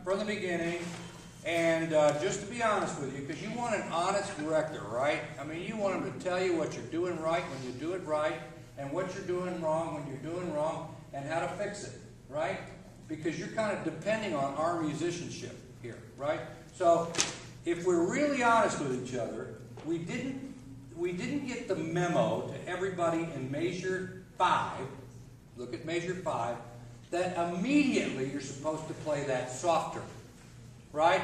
from the beginning, and just to be honest with you, because you want an honest director, right? I mean, you want him to tell you what you're doing right when you do it right, and what you're doing wrong when you're doing wrong, and how to fix it, right? Because you're kind of depending on our musicianship here, right? So if we're really honest with each other, we didn't get the memo to everybody in measure 5, look at measure 5, that immediately you're supposed to play that softer, right?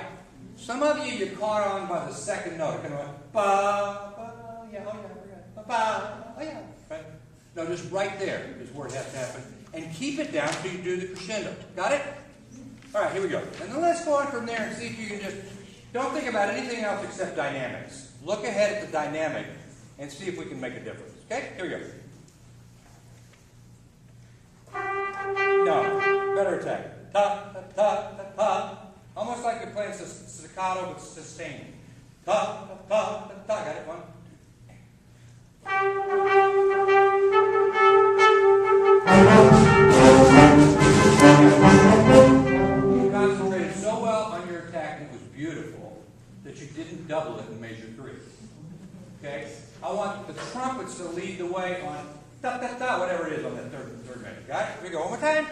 Some of you caught on by the second note. Kind of went, ba, ba, yeah, oh yeah, ba, oh yeah. Right? No, just right there is where it has to happen. And keep it down until you do the crescendo. Got it? All right, here we go. And then let's go on from there and see if you can just, don't think about anything else except dynamics. Look ahead at the dynamic and see if we can make a difference. Okay? Here we go. No, better attack. Ta, ta, ta, ta, ta. Almost like you're playing staccato but sustained. Ta, ta, ta, ta, ta. Got it? 1. You concentrated so well on your attack, and it was beautiful, that you didn't double it in measure 3. Okay? I want the trumpets to lead the way on da da da, whatever it is on that third measure. Got it? Here we go. One more time.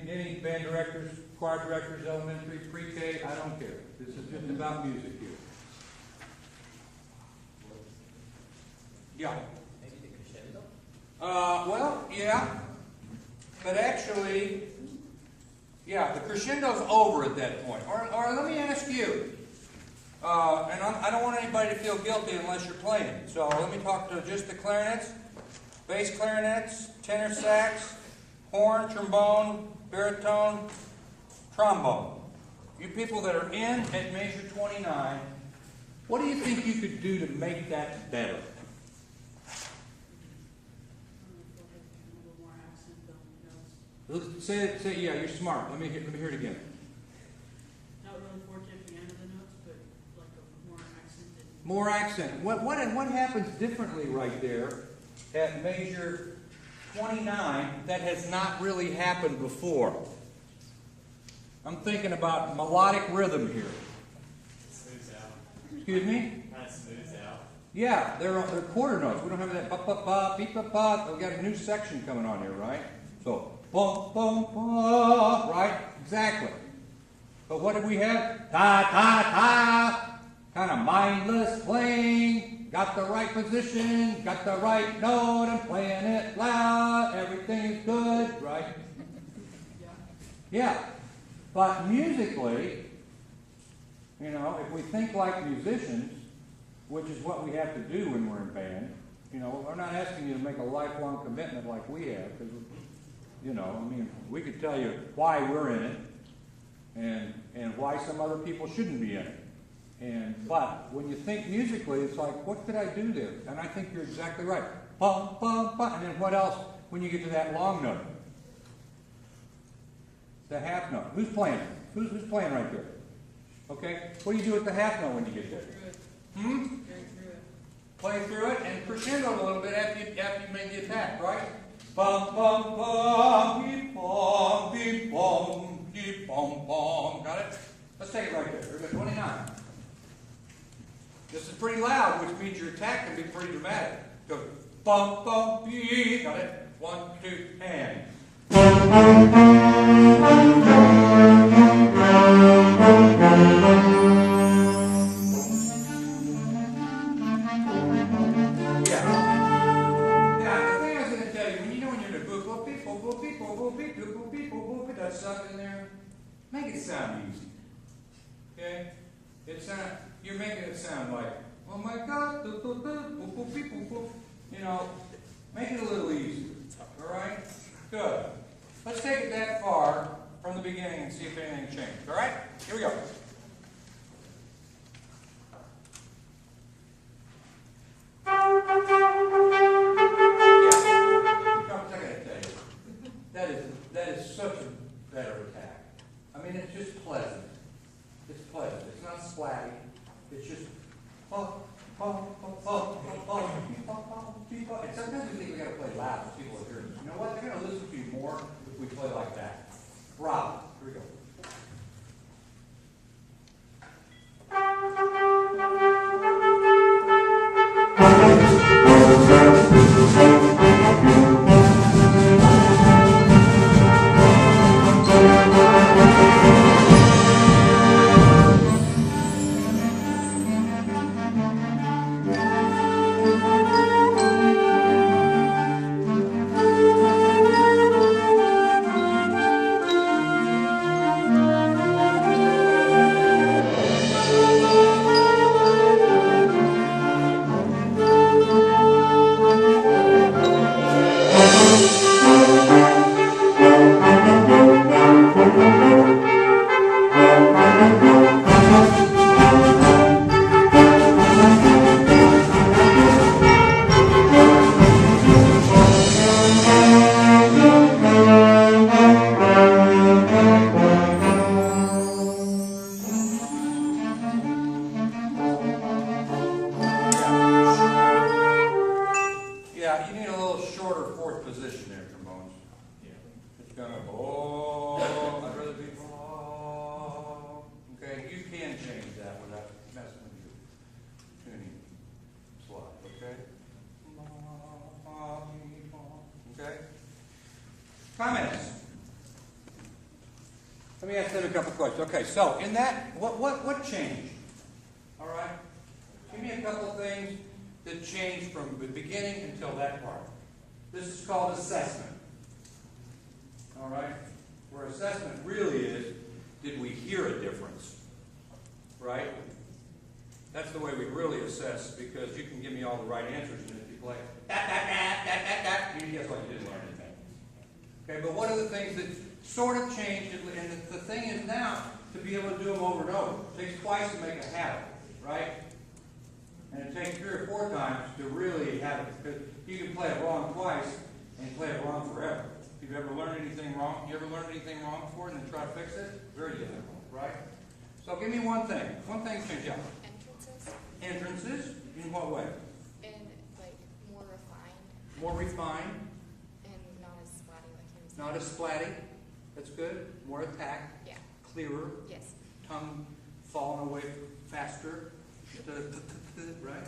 Any band directors, choir directors, elementary, pre-K, I don't care. This is just about music here. Yeah. Maybe the crescendo? Well, yeah. But actually, yeah, the crescendo's over at that point. Or let me ask you, and I don't want anybody to feel guilty unless you're playing. So let me talk to just the clarinets, bass clarinets, tenor sax, horn, trombone, baritone, trombone. You people that are in at measure 29, what do you think you could do to make that better? Say, yeah, you're smart. Let me hear it again. Not really forte at the end of the notes, but like a more accented. More accent. What happens differently right there at measure 29 that has not really happened before? I'm thinking about melodic rhythm here. Smooths out. Excuse me? Kind of smooths out. Yeah, they're quarter notes. We don't have that ba ba ba beep ba ba. We've got a new section coming on here, right? So bum bum bum, right? Exactly. But what did we have? Ta ta ta. Kind of mindless playing. Got the right position. Got the right note. I'm playing it loud. Everything's good, right? Yeah. But musically, you know, if we think like musicians, which is what we have to do when we're in band, you know, we're not asking you to make a lifelong commitment like we have, because, you know, I mean, we could tell you why we're in it and why some other people shouldn't be in it. But when you think musically, it's like, what could I do there? And I think you're exactly right. Bum, bum, bum. And then what else when you get to that long note? The half note. Who's playing? Who's playing right there? Okay? What do you do with the half note when you get there? Play through it and crescendo a little bit after you made the attack, right? Bum bum bum beep bum beep bum beep bum bum. Got it? Let's take it right there. We're at 29. This is pretty loud, which means your attack can be pretty dramatic. Go bum bum bee. Got it? 1, 2, and. That stuff in there, make it sound easy. Okay? You're making it sound like, oh my God, you know, make it a little easier. Alright? Good. Let's take it that far from the beginning and see if anything changed. Alright? Here we go. That is such a better attack. I mean, it's just pleasant. It's pleasant. It's not splatty. It's just and sometimes we think we got to play loud so people are hearing us. You know what? They're going to listen to you more if we play like that. Bravo. Here we go. Comments? Let me ask them a couple questions. Okay, so in that, what changed? All right? Give me a couple of things that changed from the beginning until that part. This is called assessment. All right? Where assessment really is, did we hear a difference? Right? That's the way we really assess, because you can give me all the right answers, and if you play you guess what, you didn't learn anything. Okay, but what are the things that sort of changed? And the thing is now to be able to do them over and over. It takes twice to make a habit, right? And it takes 3 or 4 times to really have it, because you can play it wrong twice and play it wrong forever. If you've ever learned anything wrong, you ever learned anything wrong before and then try to fix it? Very difficult, right? So give me one thing. One thing changed. Yeah. Entrances. Entrances? In what way? And like more refined. More refined. And not as splatty like he was. Not as splatty. That's good. More attack. Yeah. Clearer. Yes. Tongue falling away faster. Right?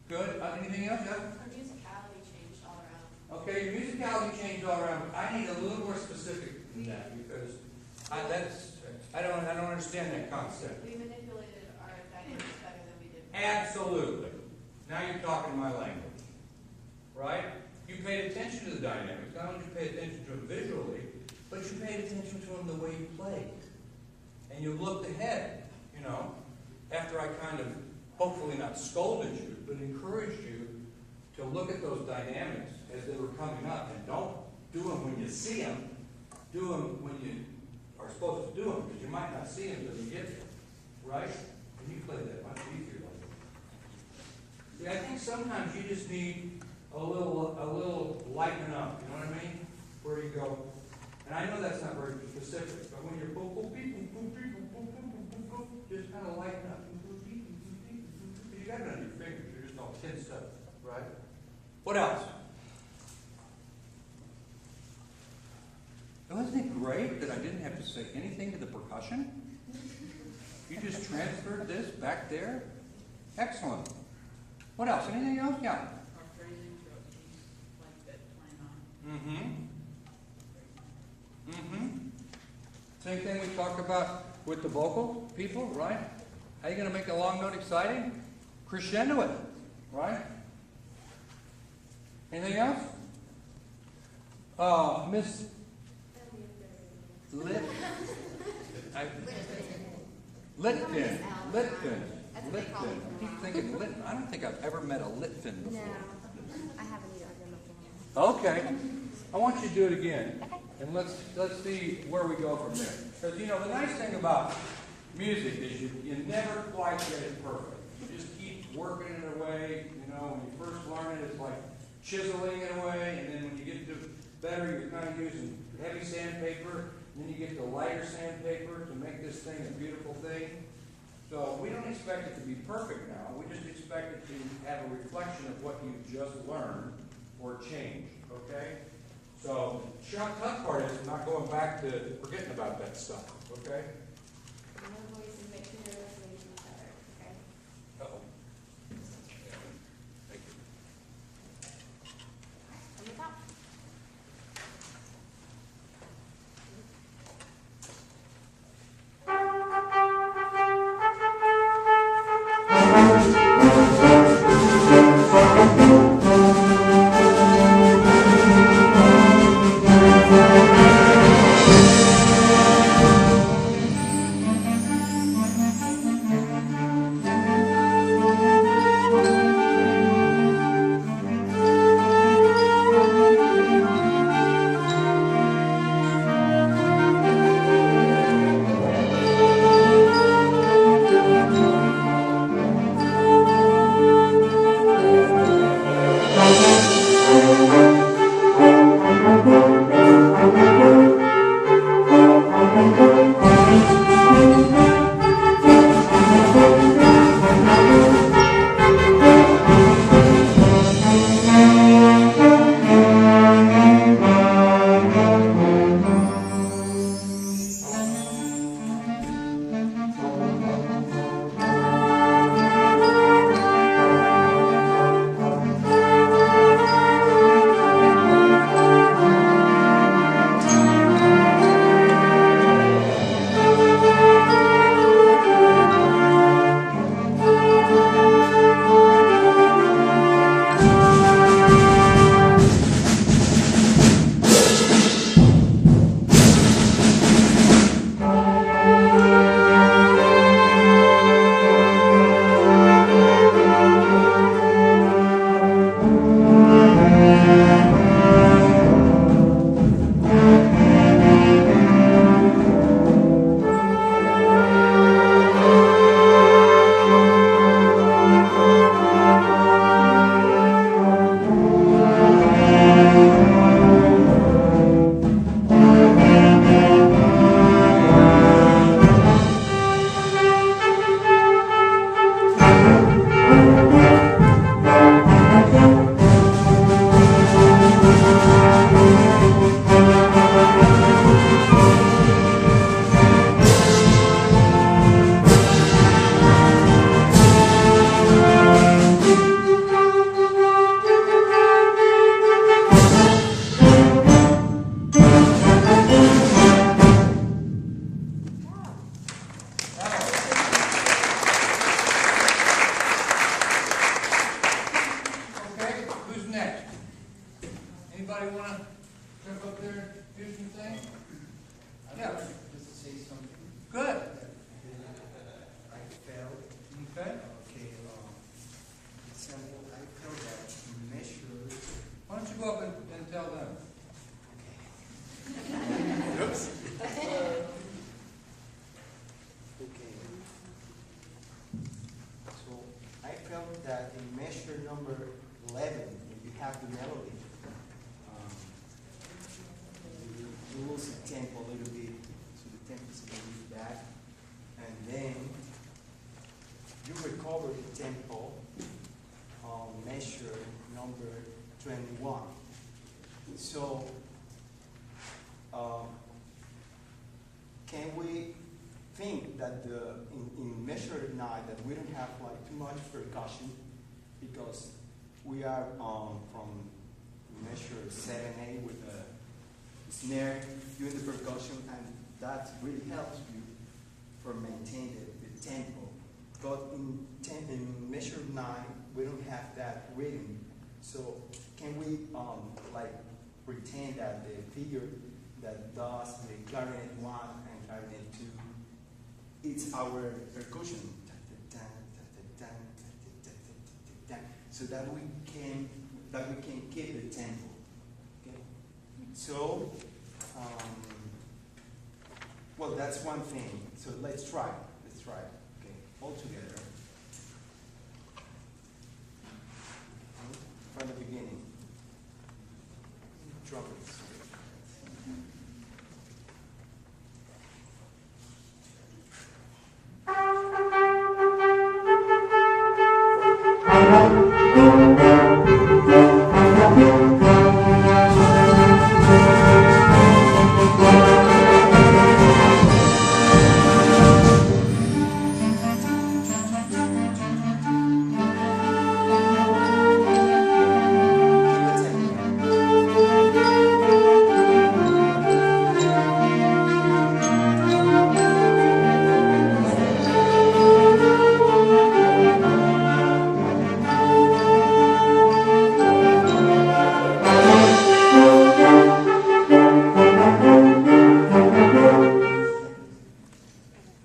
Good. Anything else? Yeah? Our musicality changed all around. Okay, your musicality changed all around. But I need a little more specific than that, because I don't understand that concept. We manipulated our dynamics better than we did. Absolutely. Now you're talking my language. Right? You paid attention to the dynamics. Not only did you pay attention to them visually, but you paid attention to them the way you played. And you looked ahead, you know, after I kind of, hopefully not scolded you, but encouraged you to look at those dynamics as they were coming up. And don't do them when you see them. Do them when you are supposed to do them, because you might not see them until you get there. Right? And you play that much easier like that. See, I think sometimes you just need a little lightening up, you know what I mean? Where you go, and I know that's not very specific, but when you're boop, boop, beep, boop, boop, beep, boop, boop, boop, boop, boop, boop, just kind of lighten up. You got it on your fingers, you're just all tensed up, right? What else? Wasn't it great that I didn't have to say anything to the percussion? You just transferred this back there? Excellent. What else? Anything else? Yeah. Our phrasing throughout the piece, like that 29. Same thing we talked about with the vocal people, right? How you going to make a long note exciting? Crescendo it, right? Anything else? Miss Lit. Litfin. Litfin. Litfin. I keep thinking Litfin. I don't think I've ever met a Litfin before. No, I haven't either. I've been before. Okay. I want you to do it again. And let's see where we go from there. Because, you know, the nice thing about music is you never quite get it perfect. You just keep working it away. You know, when you first learn it, it's like chiseling it away. And then when you get to better, you're kind of using heavy sandpaper. And then you get the lighter sandpaper to make this thing a beautiful thing. So we don't expect it to be perfect now. We just expect it to have a reflection of what you've just learned or changed. Okay? So the tough part is not going back to forgetting about that stuff. Okay? No voices make sure you're listening to each other, okay? Uh-oh. Thank you. From the top. Okay, who's next? Anybody want to jump up there and do some things? Yeah. Just to say something. Good. I felt, Okay. okay, example, I felt that measure, Why don't you go up and tell them? Oops. Okay. So I felt that in measure number 11, when you have the melody, you lose the tempo a little bit, so the tempo is a little bit back, and then you recover the tempo on measure number 21. So, can we think that in measure 9 that we don't have like too much percussion because we are from measure 7A with a snare doing the percussion, and that really helps you for maintaining the tempo. But in measure 9 we don't have that rhythm. So can we like pretend that the figure that does the clarinet 1 and clarinet 2, it's our percussion, so that we can keep the tempo. Okay? So well, that's one thing. So let's try. Okay, all together. From the beginning. Trumpets.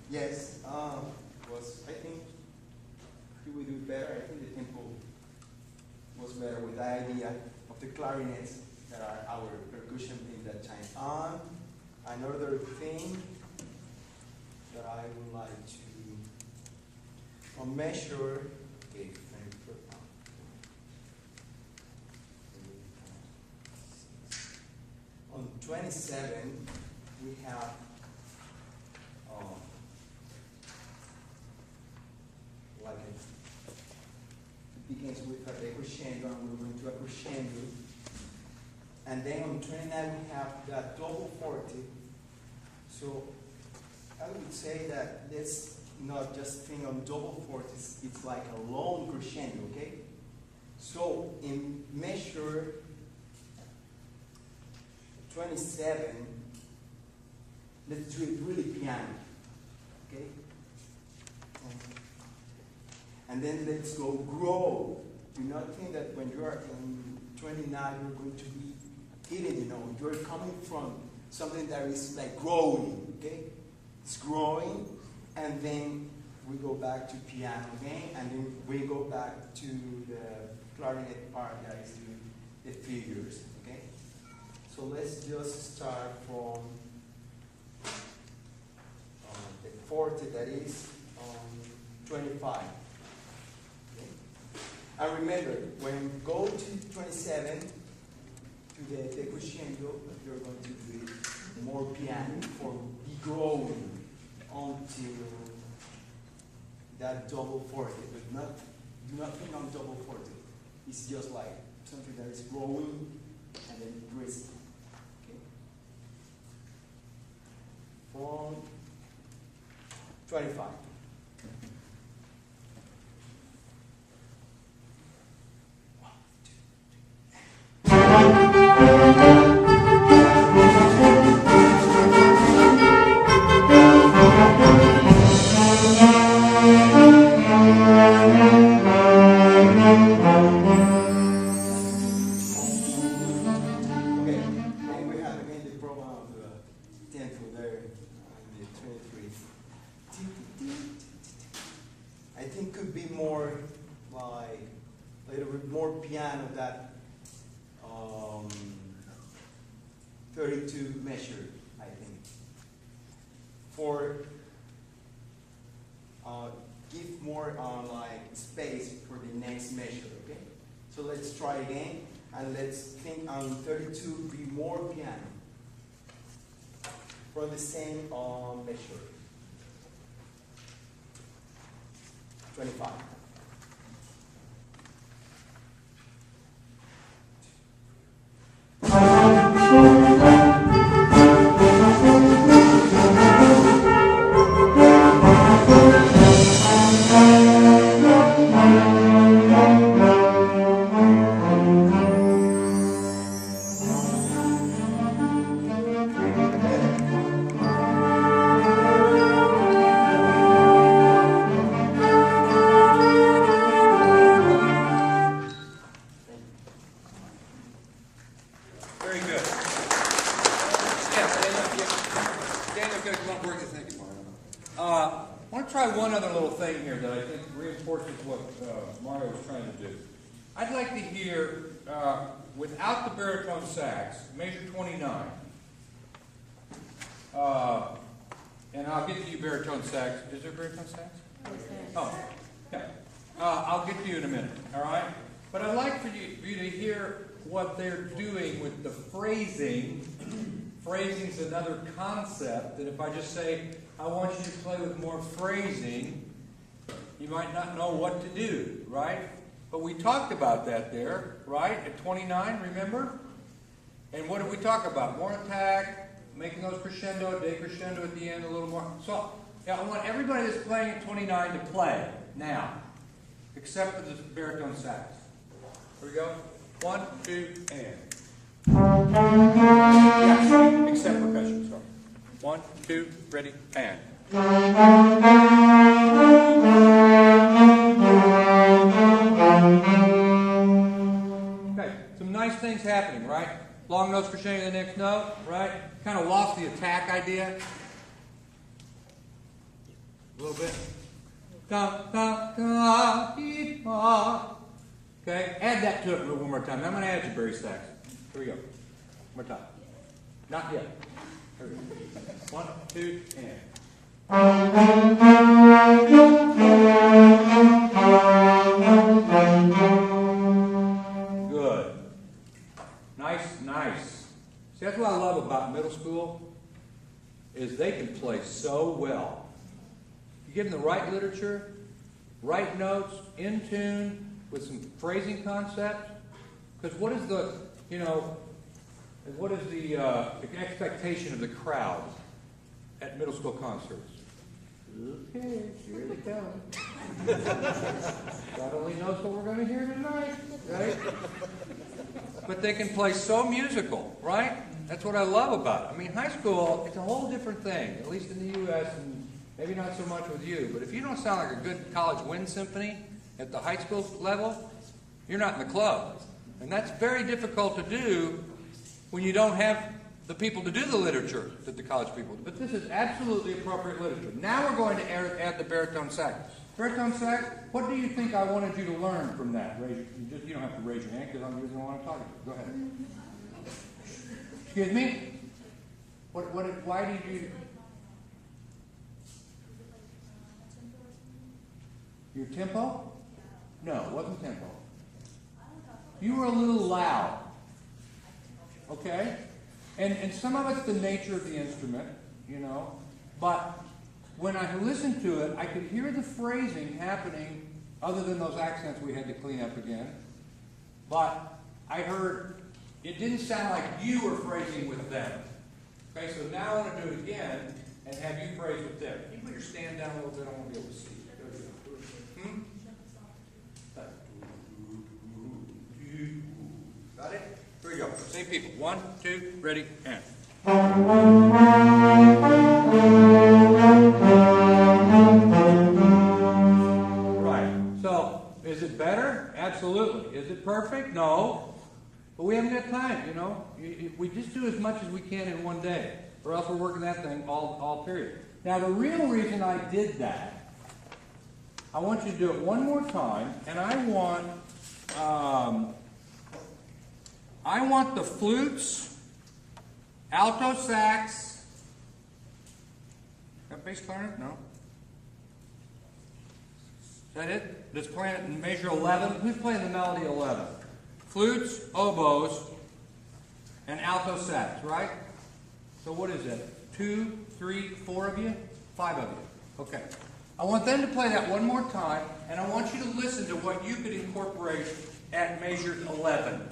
Yes, I think we do better. I think the tempo was better with the idea of the clarinets that are our percussion in that time. Another thing that I would like to measure, okay, on 27 we have like it begins with a crescendo, and we're going to a crescendo. And then on 29 we have that double forte. So I would say that let's not just think on double fortes, it's like a long crescendo, okay? So in measure 27, let's do it really piano, okay? And then let's go grow. Do not think that when you are in 29, you're going to be hitting, you know. You're coming from something that is like growing, okay? It's growing, and then we go back to piano again, and then we go back to the clarinet part that is doing the figures, okay? So let's just start from the forte that is 25. And remember, when you go to 27, to the crescendo, you're going to do it more piano or be growing until that double forte, but nothing on double forte. It's just like something that is growing and then increasing. Okay? From 25. Could be more like a little bit more piano that 32 measure, I think. For give more like space for the next measure, okay? So let's try again, and let's think on 32 be more piano for the same measure. 25. I'd like to hear, without the baritone sax, measure 29. And I'll get to you baritone sax. Is there baritone sax? Oh, okay. I'll get to you in a minute, all right? But I'd like for you to hear what they're doing with the phrasing. Phrasing's another concept that if I just say, I want you to play with more phrasing, you might not know what to do, right? But we talked about that there, right? At 29, remember? And what did we talk about? More attack, making those crescendo, decrescendo at the end a little more. So, yeah, I want everybody that's playing at 29 to play now, except for the baritone sax. Here we go. 1, 2, and. Yes, except percussion. Sorry. 1, 2, ready, and. Okay, some nice things happening, right? Long notes crescendo to the next note, right? Kind of lost the attack idea. A little bit. Okay, add that to it one more time. Now I'm going to add your Barry sax. Here we go. One more time. Not yet. Here we go. 1, 2, and. Good. Nice. See, that's what I love about middle school, is they can play so well. You give them the right literature, right notes, in tune, with some phrasing concepts. Because what is the expectation of the crowd at middle school concerts? Okay, here they come. God only knows what we're going to hear tonight, right? But they can play so musical, right? That's what I love about it. I mean, high school, it's a whole different thing, at least in the U.S., and maybe not so much with you. But if you don't sound like a good college wind symphony at the high school level, you're not in the club. And that's very difficult to do when you don't have the people to do the literature that the college people do. But this is absolutely appropriate literature. Now we're going to add the baritone sax. Baritone sax, what do you think I wanted you to learn from that? You don't have to raise your hand because I'm using the one I'm talking to. Go ahead. Excuse me? Why did you... Your tempo? No, it wasn't tempo. You were a little loud. Okay? And some of it's the nature of the instrument, but when I listened to it, I could hear the phrasing happening, other than those accents we had to clean up again. But I heard, it didn't sound like you were phrasing with them. Okay, so now I want to do it again and have you phrase with them. Can you put your stand down a little bit? I want to be able to see. Got it? Here we go. Same people. 1, 2, ready, and. Right. So, is it better? Absolutely. Is it perfect? No. But we haven't got time, We just do as much as we can in one day, or else we're working that thing all period. Now, the real reason I did that, I want you to do it one more time, and I want the flutes, alto sax. Got bass clarinet? No. Is that it? Let's play it in measure 11. Who's playing the melody 11? Flutes, oboes, and alto sax, right? So what is it? 2, 3, 4 of you? 5 of you. Okay. I want them to play that one more time, and I want you to listen to what you could incorporate at measure 11.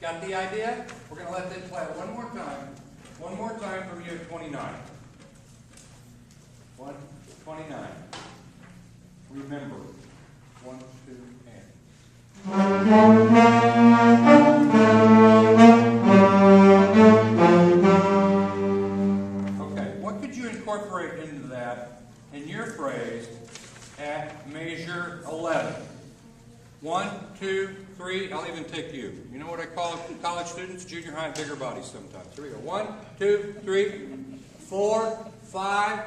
Got the idea? We're going to let them play it one more time. One more time from you at 29. 29. Remember. 1, 2, and. Okay, what could you incorporate into that in your phrase at measure 11? 1, 2, 3, I'll even take you. You know what I call college students? Junior high and bigger bodies sometimes. Here we go. 1, 2, 3, 4, 5.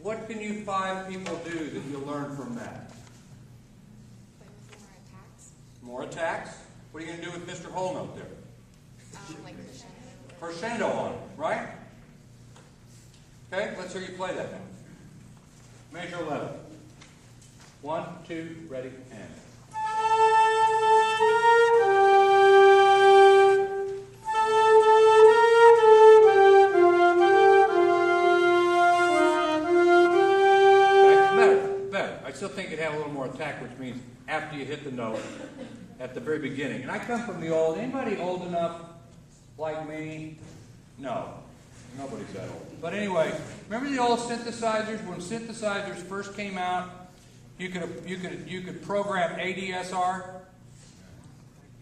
What can you 5 people do that you'll learn from that? More attacks. What are you going to do with Mr. Whole Note there? Like Crescendo on it, right? Okay, let's hear you play that now. Major 11. 1, 2, ready, and. Better. I still think it had a little more attack, which means after you hit the note at the very beginning. And I come from the old. Anybody old enough like me? No. Nobody's that old. But anyway, remember the old synthesizers? When synthesizers first came out, you could program ADSR,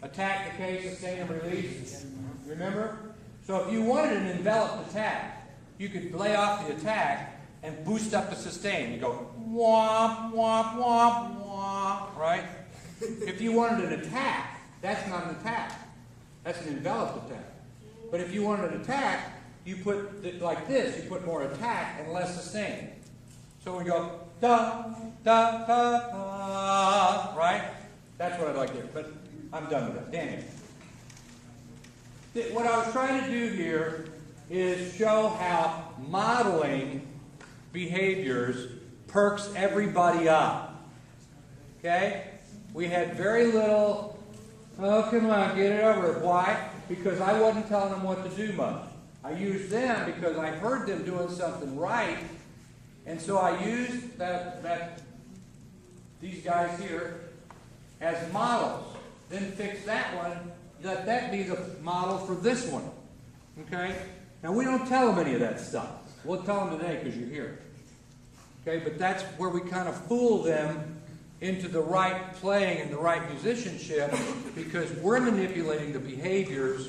attack, decay, sustain, and release. Remember? So if you wanted an enveloped attack, you could lay off the attack and boost up the sustain. You go womp, womp, womp, womp, right? If you wanted an attack, that's not an attack. That's an enveloped attack. But if you wanted an attack, you put it like this. You put more attack and less sustain. So we go da, da, da, da, right? That's what I'd like to do. But I'm done with that. Daniel. What I was trying to do here is show how modeling behaviors perks everybody up. Okay? We had very little, oh, come on, get it over with. Why? Because I wasn't telling them what to do much. I used them because I heard them doing something right, and so I used these guys here as models. Then fix that one, let that be the model for this one. Okay? Now we don't tell them any of that stuff. We'll tell them today because you're here. Okay, but that's where we kind of fool them into the right playing and the right musicianship because we're manipulating the behaviors,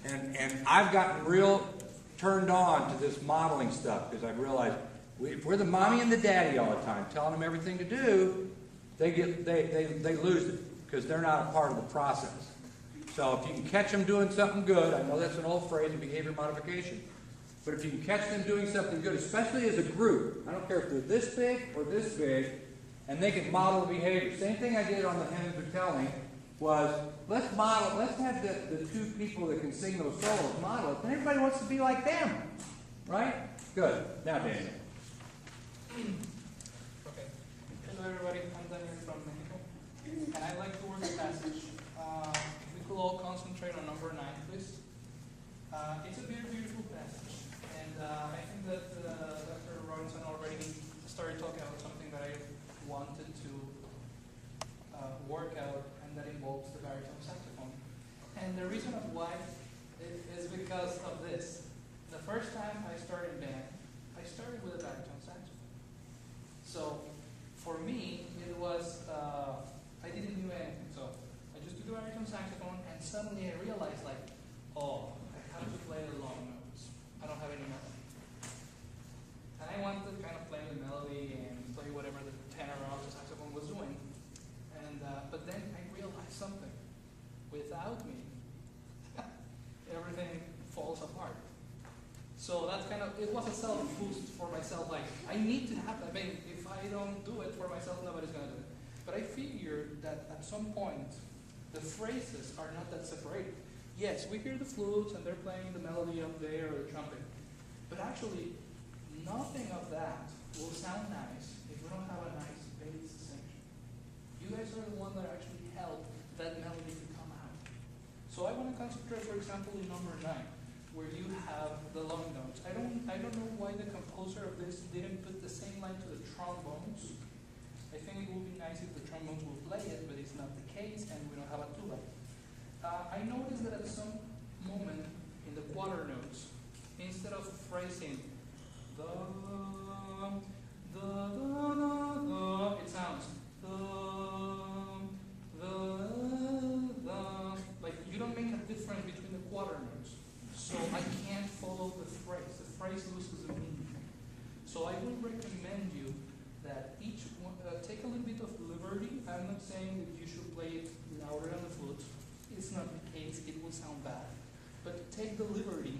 and I've gotten real turned on to this modeling stuff because I've realized if we're the mommy and the daddy all the time telling them everything to do, they lose it because they're not a part of the process. So if you can catch them doing something good, I know that's an old phrase in behavior modification, but if you can catch them doing something good, especially as a group, I don't care if they're this big or this big, and they can model the behavior. Same thing I did on the hymns of telling was, let's have the two people that can sing those solos model it, and everybody wants to be like them. Right? Good. Now, Daniel. Okay. Hello, everybody. I'm Daniel from Mexico, and I like to work the passage. If we could all concentrate on number 9, please. It's a very beautiful passage, and I think that Dr. Robinson already started talking about something that I wanted to work out, and that involves the baritone saxophone. And the reason of why is because of this. The first time I started band, I started with a baritone saxophone. So for me, it was, I didn't do anything. So I just took the baritone saxophone, and suddenly I realized, like, oh, I have to play the long notes. I don't have any melody. And I wanted to kind of play the melody and play whatever the tenor or alto saxophone was doing. And but then I realized something. Without me, everything falls apart. So that's kind of, it was a self-boost for myself. Like, I need to have that. I mean, if I don't do it for myself, nobody's going to do it. But I figured that at some point, the phrases are not that separated. Yes, we hear the flutes and they're playing the melody up there or the trumpet. But actually, nothing of that will sound nice if we don't have a nice bass section. You guys are the one that actually help that melody to come out. So I want to concentrate, for example, in number 9, where you have the long notes. I don't know why the composer of this didn't put the same line to the trombones. I think it would be nice if the trombones will play it, but it's not the case, and we don't have a tuba. I noticed that at some moment in the quarter notes, instead of phrasing the, it sounds like you don't make a difference between the quarter notes. So I can't follow the phrase. The phrase loses the meaning. So I would recommend you that each one, take a little bit of liberty. I'm not saying that you should play it louder than the flute. It's not the case. It will sound bad. But take the liberty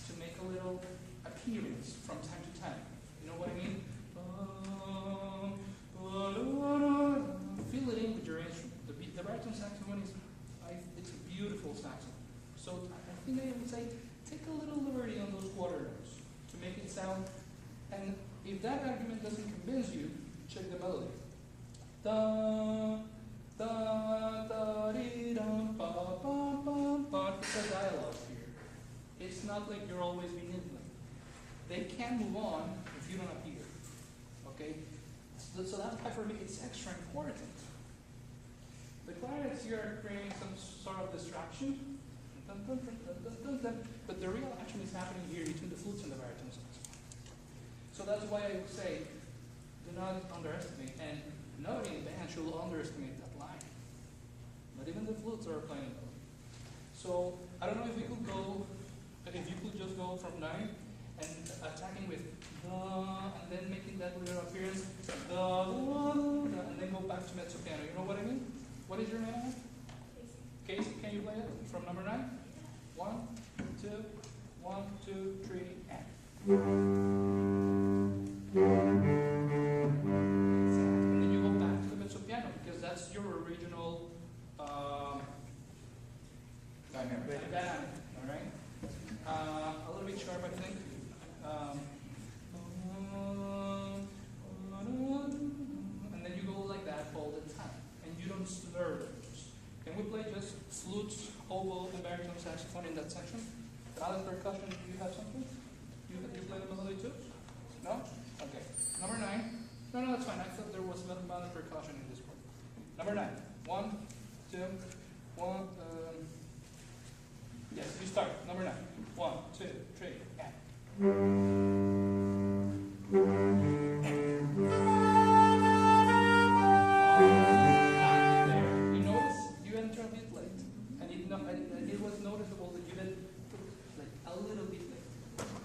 to make a little appearance from time to time. You know what I mean? Feel it in with your instrument. The baritone saxophone saxophone. So I think I would say take a little liberty on those quarter notes to make it sound. And if that argument doesn't convince you, check the melody. Da da da dee dum ba ba ba ba. It's a dialogue here. It's not like you're always being intimate. They can move on if you don't appear. Okay? So that's why for me it's extra important. The clarinets here are creating some sort of distraction. Dun, dun, dun, dun, dun, dun, dun. But the real action is happening here between the flutes and the baritone saxophone. So that's why I would say do not underestimate, and nobody in the band should underestimate that line. Not even the flutes are playing it. So I don't know if we could go, if you could just go from 9 and attacking with da, and then making that little appearance, da, da, da, and then go back to mezzo piano. You know what I mean? What is your name? Casey, can you play it from number 9? 1, 2, 1, 2, 3, and. And then you go back to the mezzo piano because that's your original dynamic. All right. A little bit sharp, I think. And then you go like that all the time, and you don't slur those. Can we play just flutes, oboe, and baritone saxophone in that section? Other percussion, do you have something? You play the melody too? No? Okay. Number 9. No, that's fine. I thought there was another percussion in this part. Number 9. 1, 2, 1. Yes, you start. Number 9. 1, 2, 3, and. There. You notice you enter a bit late, and it was noticeable that you did like a little bit late.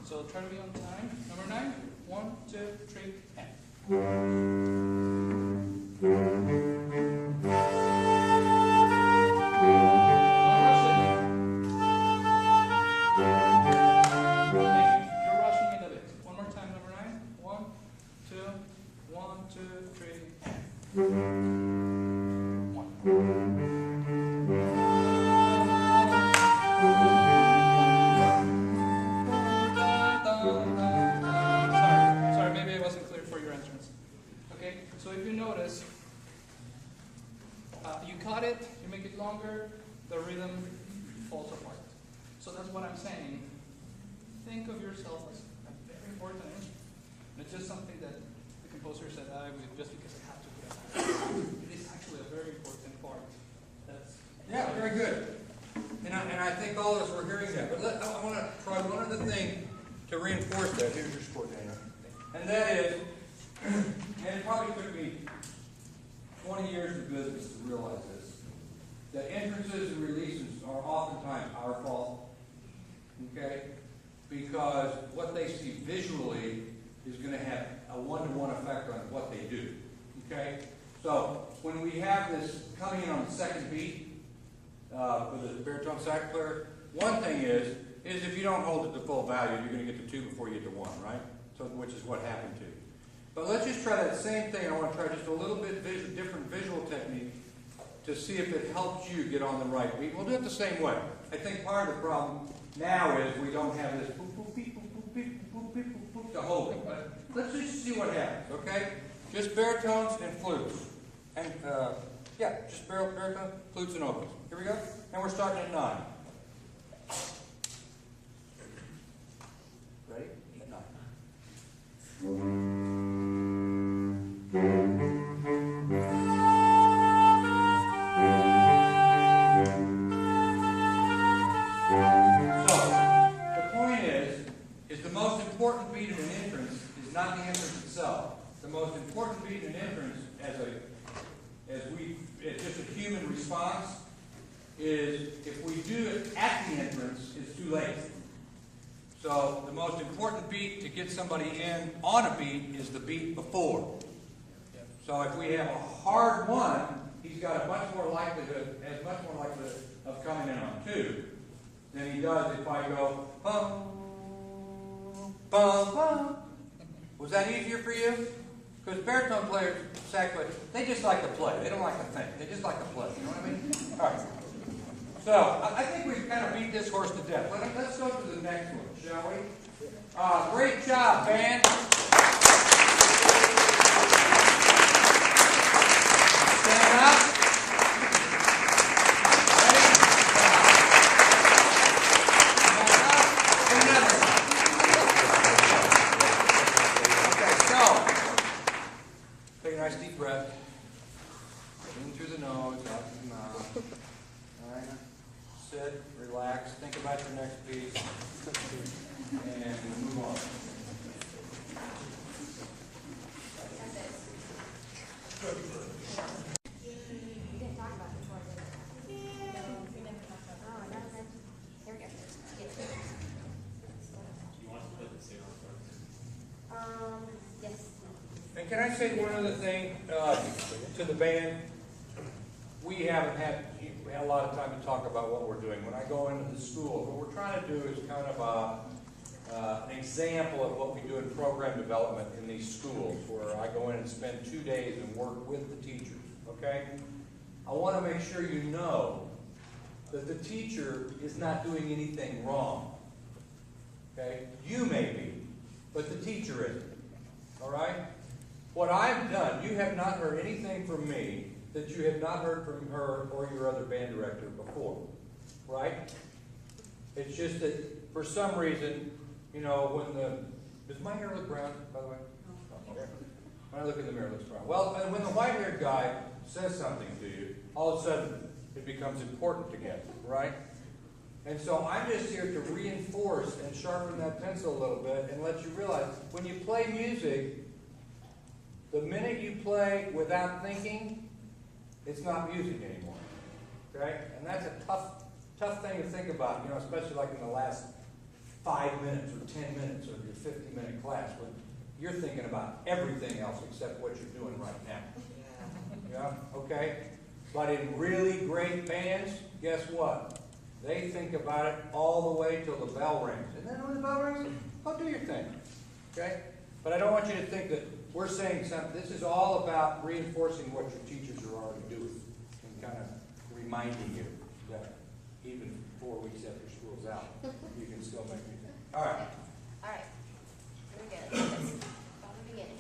So try to be on time. Number 9. 1, 2, 3, and. The rhythm falls apart. So that's what I'm saying. Think of yourself as a very important instrument. It's just something that the composer said I would just because I have to put it. It is actually a very important part. Yeah, very good. And I think all of us were hearing that. But I want to try one other thing to reinforce that. Here's your score, Dana. And that is, and it probably took me 20 years of business to realize this, that entrances and releases are oftentimes our fault, okay? Because what they see visually is going to have a one-to-one effect on what they do, okay? So when we have this coming in on the second beat with a baritone sax player, one thing is if you don't hold it to full value, you're going to get to 2 before you get to 1, right? So which is what happened to you. But let's just try that same thing. I want to try just a little bit different visual technique to see if it helps you get on the right beat. We'll do it the same way. I think part of the problem now is we don't have this boop, boop, beep, boop, boop, beep, boop, boop, beep, boop, boop to hold it. But let's just see what happens, okay? Just baritones and flutes. And, yeah, just baritone, flutes, and oboes. Here we go. And we're starting at 9. Ready? At 9. Important beat in an entrance is not the entrance itself. The most important beat in an entrance, as just a human response, is if we do it at the entrance, it's too late. So the most important beat to get somebody in on a beat is the beat before. So if we have a hard 1, he's got a much more likelihood of coming in on 2 than he does if I go bum. Bum, bum. Was that easier for you? Because baritone players, sax players, they just like to play. They don't like to think. They just like to play. You know what I mean? All right. So, I think we've kind of beat this horse to death. Let's go to the next one, shall we? Great job, band. Stand up. Ready? Stand up. Another. Okay, so, take a nice deep breath. In through the nose, out through the mouth. All right. Sit, relax, think about your next piece, and move on. We didn't talk about this one, did we? No, we never talked about that. Oh, no, that's, here we go. Yes. You want to put the zero first? Yes. And can I say one other thing to the band? We haven't had a lot of time to talk about what we're doing. When I go into the schools, what we're trying to do is kind of an example of what we do in program development in these schools, where I go in and spend 2 days and work with the teachers, okay? I want to make sure you know that the teacher is not doing anything wrong, okay? You may be, but the teacher isn't, all right? What I've done, you have not heard anything from me that you have not heard from her or your other band director before, right? It's just that for some reason, you know, does my hair look brown, by the way? Oh, okay. When I look in the mirror, it looks brown. Well, when the white-haired guy says something to you, all of a sudden it becomes important again, right? And so I'm just here to reinforce and sharpen that pencil a little bit and let you realize when you play music, the minute you play without thinking, it's not music anymore, okay? And that's a tough thing to think about, you know, especially like in the last 5 minutes or 10 minutes of your 50-minute class when you're thinking about everything else except what you're doing right now. Yeah, okay? But in really great bands, guess what? They think about it all the way till the bell rings. And then when the bell rings, go do your thing, okay? But I don't want you to think that we're saying something. This is all about reinforcing what your teachers are already doing and kind of reminding you that even 4 weeks after school's out, you can still make me think. All right. All right. Here we go. From the beginning.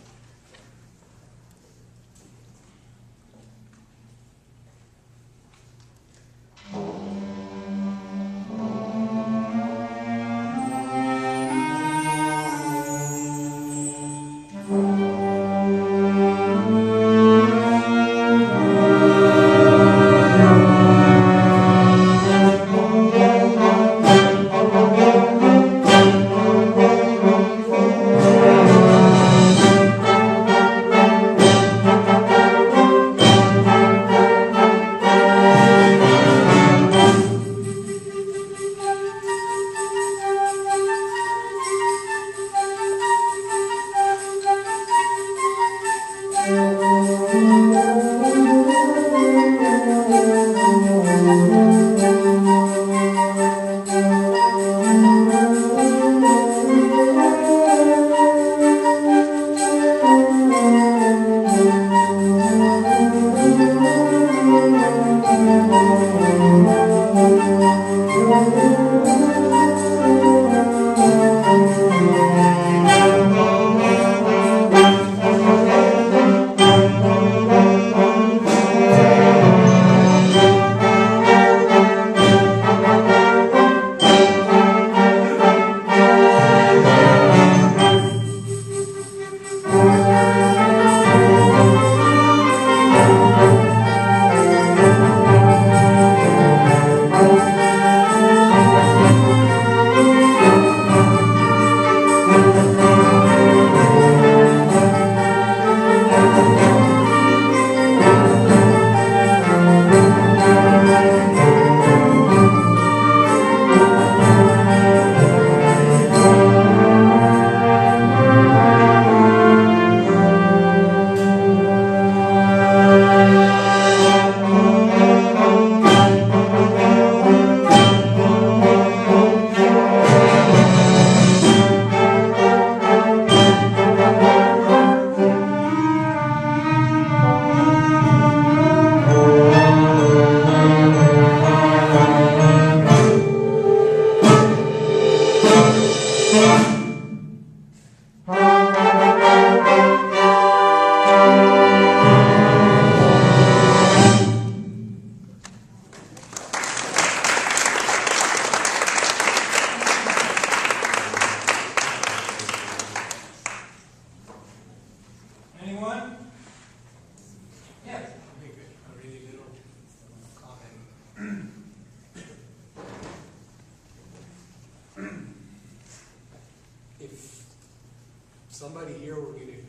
somebody here, we're going to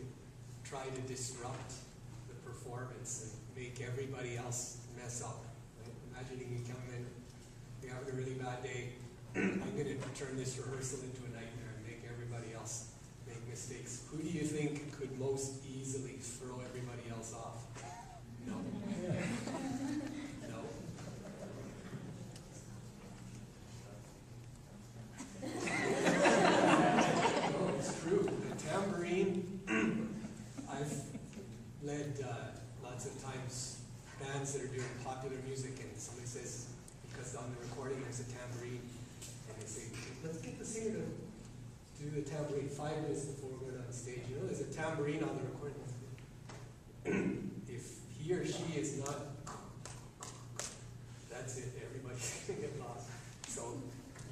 try to disrupt the performance and make everybody else mess up. Right? Imagining you come in, you're having a really bad day. I'm going to turn this rehearsal into a nightmare and make everybody else make mistakes. Who do you think could most easily throw everybody else off? No. No. No, it's true. The tambourine, I've led lots of times bands that are doing popular music, and somebody says, because on the recording there's a tambourine, and they say, let's get the singer to do the tambourine 5 minutes before we go on stage. You know, there's a tambourine on the recording. If he or she is not, that's it, everybody's going to get lost. So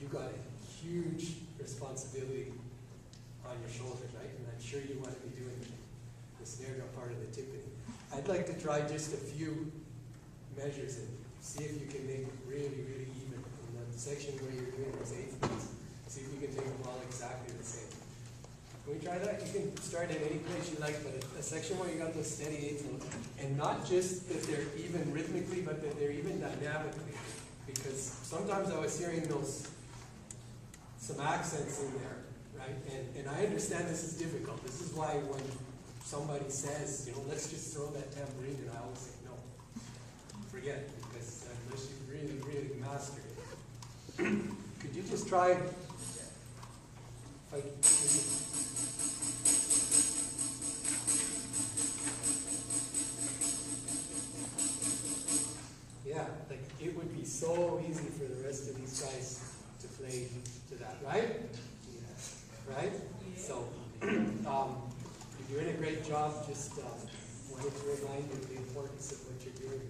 you got a huge responsibility on your shoulders, right? And I'm sure you want to be doing the snare drum part of the timpani. I'd like to try just a few measures and see if you can make it really, really even. In that section where you're doing those eighth notes, see if you can take them all exactly the same. Can we try that? You can start in any place you like, but a section where you got those steady eighth notes, and not just that they're even rhythmically, but that they're even dynamically. Because sometimes I was hearing some accents in there, right? And I understand this is difficult. This is why when somebody says, you know, let's just throw that tambourine, and I always say, no, forget it, because unless you really, really master it. Could you just try, yeah, like it would be so easy for the rest of these guys to play to that, right? Yeah. Right? So, you're doing a great job. Just wanted to remind you of the importance of what you're doing.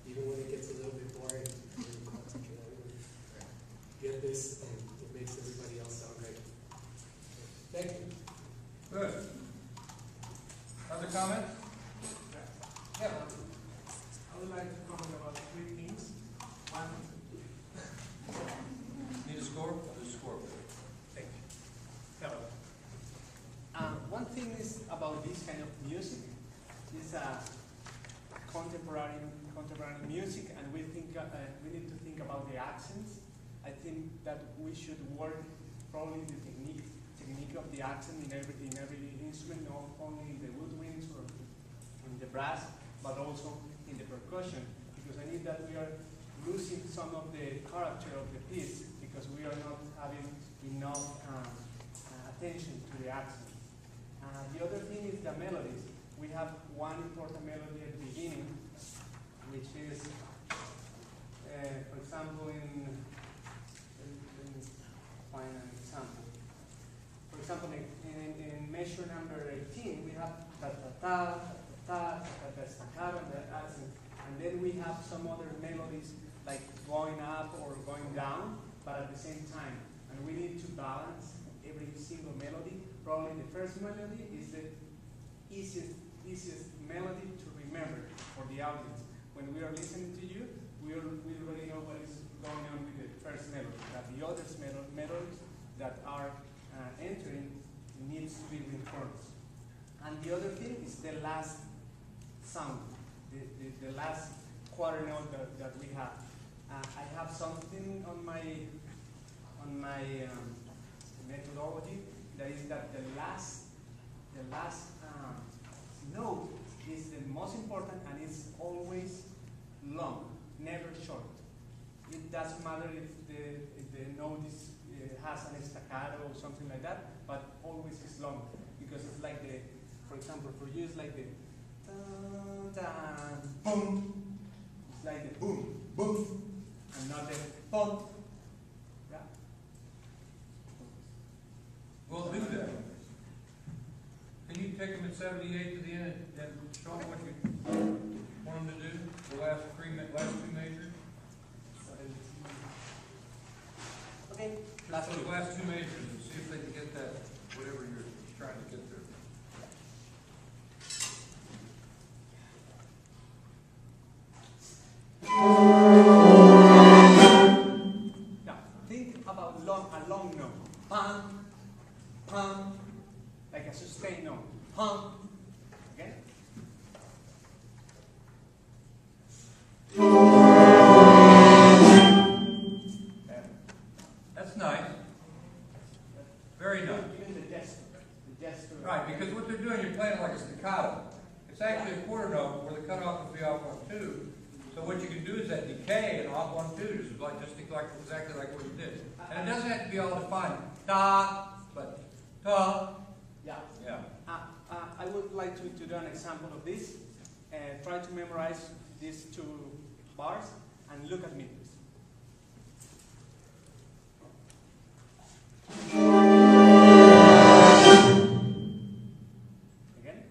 Even when it gets a little bit boring, really concentrate on it. Get this, and it makes everybody else sound great. Thank you. Good. Other comments? Yeah. I would like to comment about 3 things. One, Need a score? The score. thank you. Hello. One thing is about this kind of music is contemporary music, and we need to think about the accents. I think that we should work probably the technique of the accent in every instrument, not only in the woodwinds or in the brass, but also in the percussion, because I think that we are losing some of the character of the piece because we are not having enough attention to the accent. The other thing is the melodies. We have one important melody at the beginning, which is, for example, let me find an example. For example, in measure number 18, we have ta-ta-ta, ta-ta-ta, staccato, and the accent. And then we have some other melodies like going up or going down, but at the same time. And we need to balance every single melody. Probably the first melody is the easiest melody to remember for the audience. When we are listening to you, we already know what is going on with the first melody. But the other melodies that are entering needs to be reinforced. And the other thing is the last sound, the last quarter note that we have. I have something on my methodology that is that the last note is the most important, and it's always long, never short. It doesn't matter if the note has an staccato or something like that, but always is long, because it's like for example, for you it's like the dun, dun, boom. It's like the boom, boom, and not the boom. Yeah. We'll do that. Can you take them at 78 to the end and show them what you want them to do? The last two measures? Okay. Last two measures, and see if they can get that, whatever you're trying to get there. Now, think about a long note. Pam, pam, like a sustained note. Hum. Okay? That's nice. Very nice. Even the gesture. The gesture. Right, because what they're doing, you're playing like a staccato. It's actually a quarter note where the cutoff would be off 1-2. So what you can do is that decay and off 1-2, just exactly like what you did. And it doesn't have to be all defined. Ta, but ta. Yeah. Yeah. I would like to do an example of this. Try to memorize these two bars and look at me, please. Again.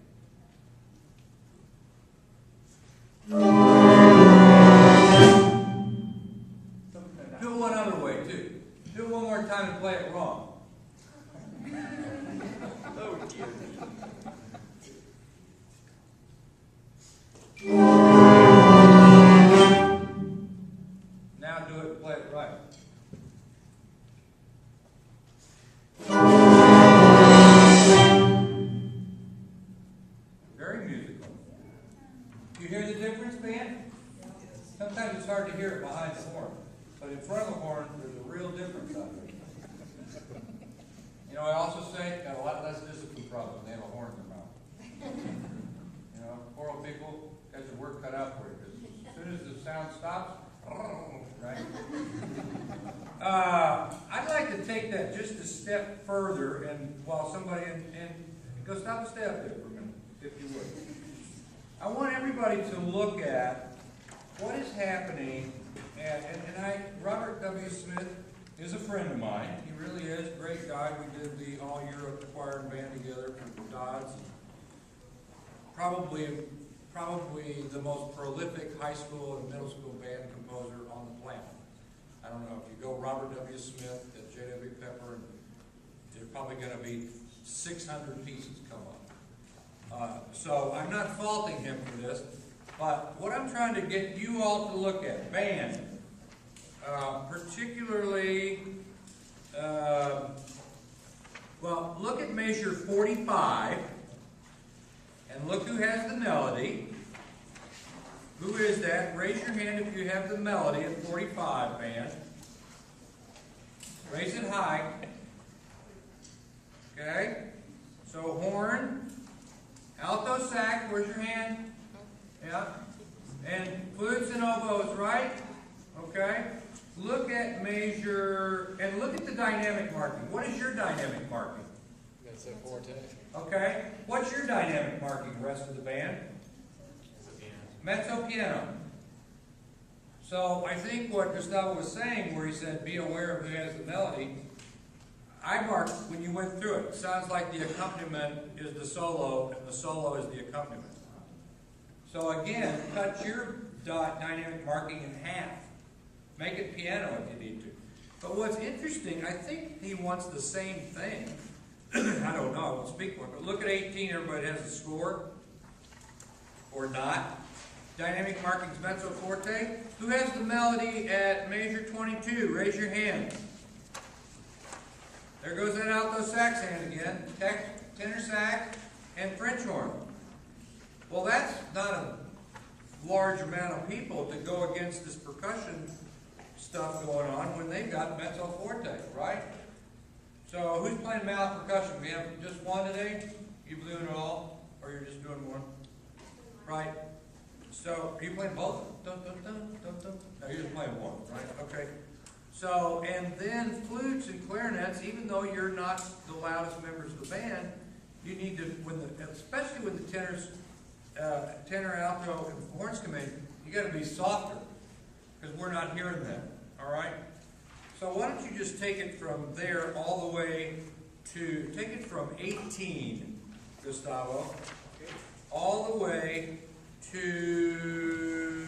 Something like that. Do it one other way, too. Do it one more time and play it wrong. Oh dear. Now do it and play it right. Very musical. You hear the difference, man? Sometimes it's hard to hear it behind the horn, but in front of the horn, there's a real difference out there. You know, I also say, got a lot less discipline problem when they have a horn in their mouth. You know, poor old people, got your work cut out for you, because as soon as the sound stops, right? I'd like to take that just a step further, and while somebody, and go stop a step there for a minute, if you would. I want everybody to look at what is happening, and Robert W. Smith is a friend of mine. He really is, great guy. We did the all-year choir and band together from Dodds. Probably the most prolific high school and middle school band composer on the planet. I don't know, if you go Robert W. Smith at J.W. Pepper, and there's probably going to be 600 pieces come up. So I'm not faulting him for this, but what I'm trying to get you all to look at, band, particularly, well, look at measure 45, and look who has the melody. Who is that? Raise your hand if you have the melody at 45, band. Raise it high. Okay? So horn, alto sax, where's your hand? Yeah. And flutes and oboes, right? Okay? Look at measure, and look at the dynamic marking. What is your dynamic marking? That's a forte. Okay? What's your dynamic marking, rest of the band? Mezzo piano. So I think what Gustavo was saying, where he said, be aware of who has the melody, I marked when you went through it. Sounds like the accompaniment is the solo, and the solo is the accompaniment. So again, cut your dynamic marking in half. Make it piano if you need to. But what's interesting, I think he wants the same thing. I don't know, I won't speak for it, but look at 18, everybody has a score. Or not. Dynamic markings, mezzo forte. Who has the melody at measure 22? Raise your hand. There goes that alto sax hand again. Tenor sax and French horn. Well, that's not a large amount of people to go against this percussion stuff going on when they've got mezzo forte, right? So who's playing mallet percussion? We have just one today? You doing it all? Or you're just doing one? Right? So, are you playing both? Dun, dun, dun, dun, dun. No, you're just playing one, right? Okay. So, and then flutes and clarinets, even though you're not the loudest members of the band, you need to, especially when the tenors, tenor, alto, and horns come in, you got to be softer, because we're not hearing them, all right? So why don't you just take it from there all the way to, take it from 18, Gustavo, all the way to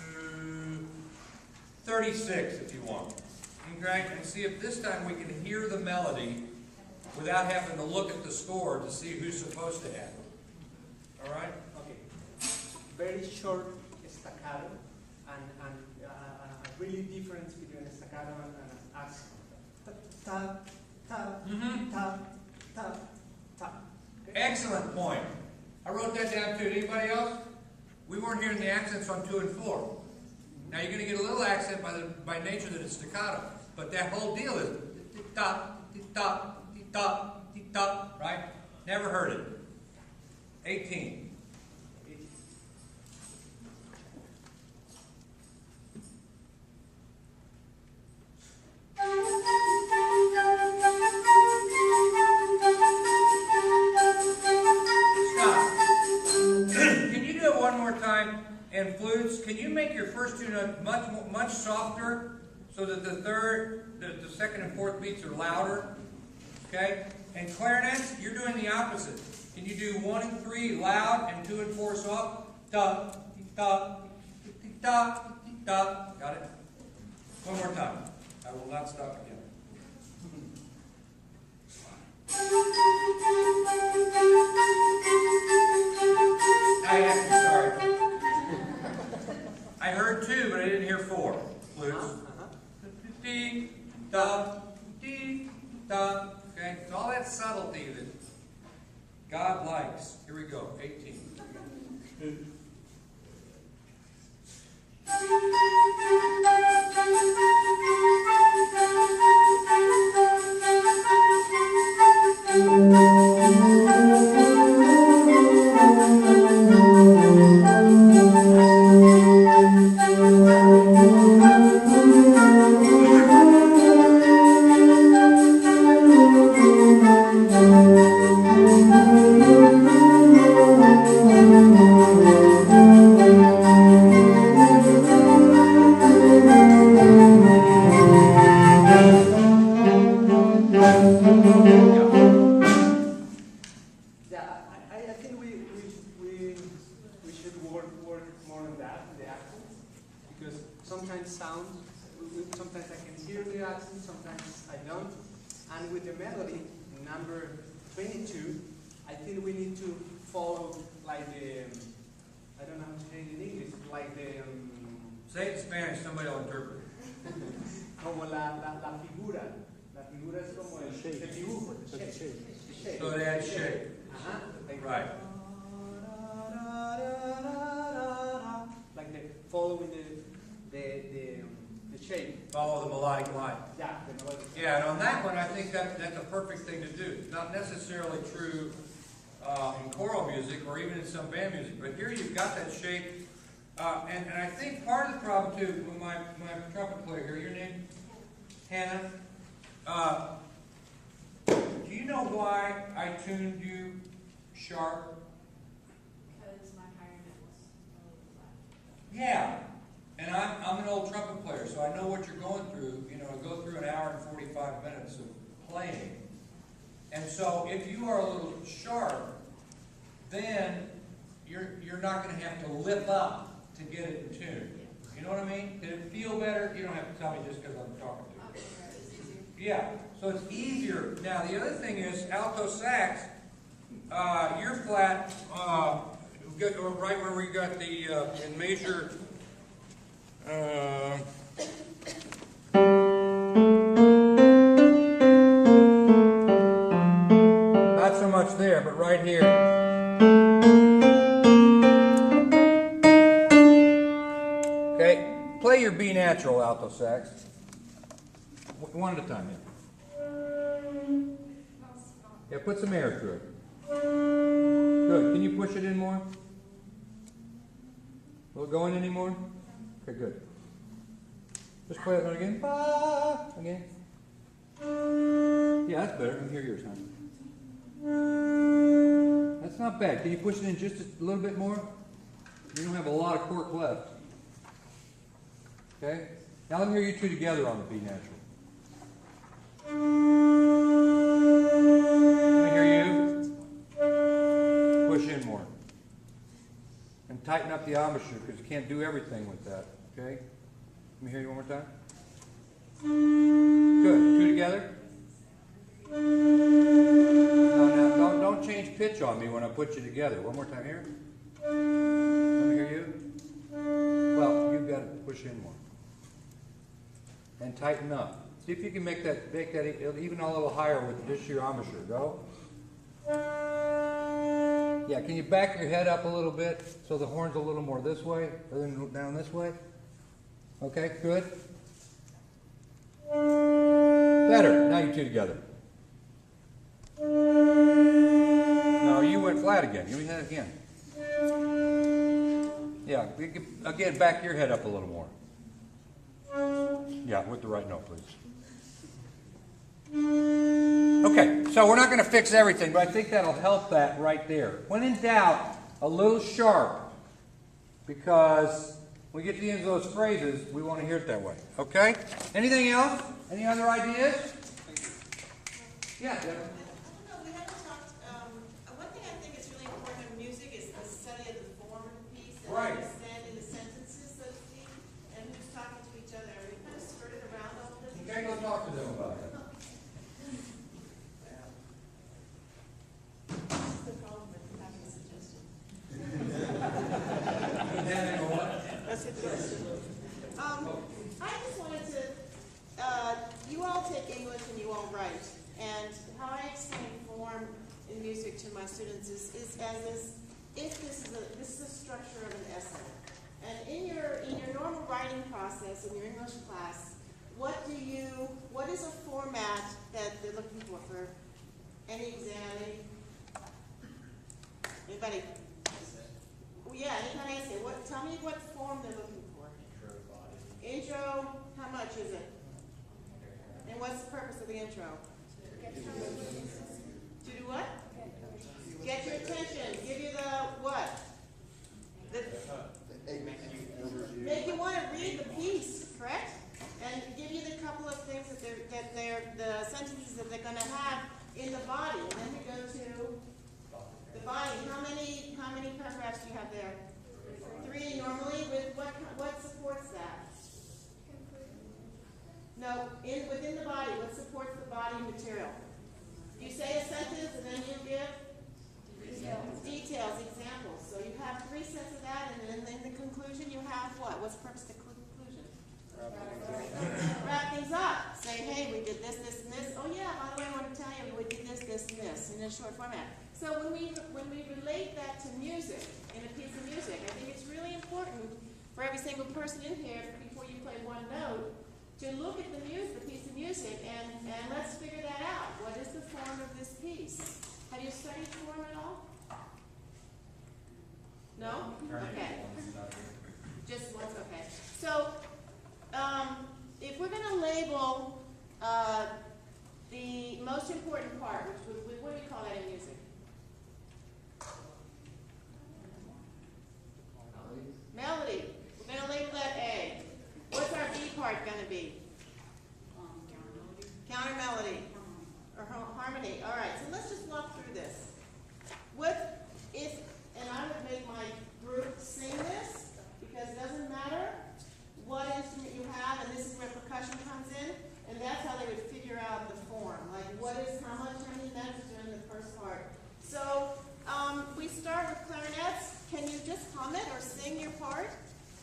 36 if you want. Okay? And see if this time we can hear the melody without having to look at the score to see who's supposed to have it. All right? Okay. Very short staccato and a really difference between a staccato and an accent. Ta, ta, ta, ta, ta. Okay? Excellent point. I wrote that down too. Anybody else? We weren't hearing the accents on 2 and 4. Now you're going to get a little accent by nature that it's staccato, but that whole deal is tick-tock, tick-tock, tick-tock, tick-tock, right? Never heard it. 18. And flutes, can you make your first 2 notes much softer so that the second and fourth beats are louder? Okay? And clarinets, you're doing the opposite. Can you do 1 and 3 loud and 2 and 4 soft? Da, da, da, da. Got it? One more time. I will not stop again. Sorry. I heard 2, but I didn't hear 4. Flutes. Dee, da, dee, da. Okay? It's all that subtlety that God likes. Here we go. 18. Sometimes I can hear the accent, sometimes I don't. And with the melody, number 22, I think we need to follow like the, I don't know how to say it in English, like the... Say it in Spanish, somebody will interpret. Como la figura. La figura es como el dibujo. The shape. So it adds shape. Like Right. Like the following the shape. Follow the melodic line. Yeah, the melodic. Yeah, and on that one, I think that's a perfect thing to do. Not necessarily true in choral music or even in some band music, but here you've got that shape. And I think part of the problem too, with my trumpet player here, your name? Hannah. Do you know why I tuned you sharp? Because my higher note was Yeah. And I'm an old trumpet player, so I know what you're going through. You know, I go through an hour and 45 minutes of playing. And so if you are a little sharp, then you're not going to have to lip up to get it in tune. You know what I mean? Did it feel better? You don't have to tell me just because I'm talking to you. Yeah, so it's easier. Now the other thing is alto sax, you're flat, right where we got the in major. Not so much there, but right here. Okay, play your B natural alto sax. One at a time, yeah. Yeah, put some air through it. Good. Can you push it in more? Will it go in anymore? Okay, good. Just play that one again. Again. Yeah, that's better. Let me hear yours, honey. That's not bad. Can you push it in just a little bit more? You don't have a lot of cork left. Okay? Now let me hear you two together on the B natural. Let me hear you. Push in more. And tighten up the embouchure because you can't do everything with that. Okay? Let me hear you one more time. Good. Two together. No, don't change pitch on me when I put you together. One more time here. Let me hear you. Well, you've got to push in more. And tighten up. See if you can make that even a little higher with just your embouchure. Go. Yeah, can you back your head up a little bit so the horn's a little more this way rather than down this way? Okay, good. Better. Now you two together. No, you went flat again. Give me that again. Yeah, again, back your head up a little more. Yeah, with the right note, please. Okay, so we're not going to fix everything, but I think that'll help that right there. When in doubt, a little sharp, because when we get to the end of those phrases, we want to hear it that way. Okay? Anything else? Any other ideas? Yeah, Deborah. I don't know, we haven't talked, one thing I think is really important in music is the study of the form of the piece and Right. understanding the sentences, so to speak, and who's talking to each other. We kind of skirted around all of this. Okay, go talk to them about it. This is the problem with having a suggestion. That's a suggestion. I just wanted to, you all take English and you all write, and how I explain form in music to my students is if this is a structure of an essay. And in your normal writing process in your English class, what is a format that they're looking for any exam? Anybody? Well, yeah, any kind of essay. Tell me what form they're looking for. Intro, how much is it? And what's the purpose of the intro? To do what? Get your attention. Give you the what? Make you want to read the piece, correct? And give you the couple of things that the sentences that they're going to have in the body. And then we go to the body. How many paragraphs do you have there? 3 normally. With what supports that? No, within the body, what supports the body material? You say a sentence and then you give details, examples. So you have 3 sets of that, and then in the conclusion you have what? What's the purpose of the conclusion? Wrap things up. Say, hey, we did this, this, and this. Oh yeah, by the way, I want to tell you we did this, this, and this in a short format. So when we relate that to music, in a piece of music, I think it's really important for every single person in here, before you play one note, to look at the piece of music, and let's figure that out. What is the form of this piece? Have you studied form at all? No? Okay. Just once, okay. So, if we're going to label the most important part, what do we call that in music? Melody. We're going to label that A. What's our B part going to be? Counter melody. Or harmony. All right, so let's just walk through this. And I would make my group sing this, because it doesn't matter what instrument you have, and this is where percussion comes in, and that's how they would figure out the form. Like how many notes during the first part. So we start with clarinets. Can you just hum it or sing your part?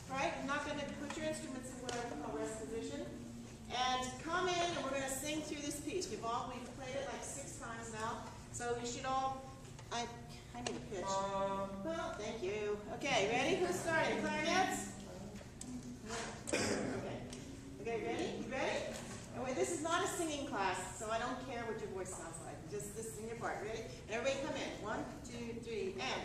Right? You're not going to put your instruments in what I call rest position. And come in, and we're going to sing through this piece. We've played it like 6 times now, so we should all. I need a pitch. Well, thank you. Okay, ready? Who's starting? Clarinets? Okay, ready? You ready? Oh, wait, this is not a singing class, so I don't care what your voice sounds like. Just sing your part. Ready? And everybody come in. 1, 2, 3, and.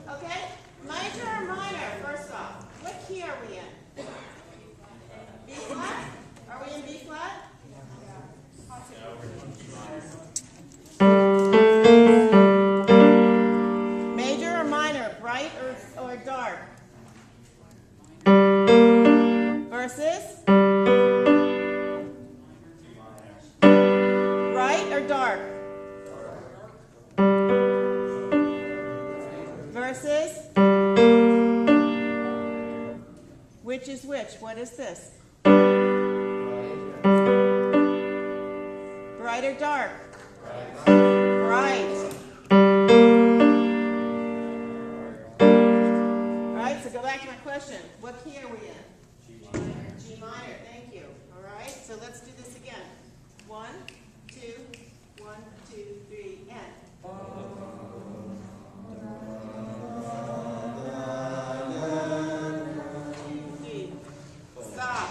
Okay, major or minor, first off. What key are we in? B flat? Are we in B flat? Major or minor, bright or dark? Versus? Bright or dark? Versus? Which is which? What is this? Bright or dark? Bright. All right, so go back to my question. What key are we in? G minor, thank you. All right, so let's do this again. 1, 2, 1, 2, 3, and. Stop.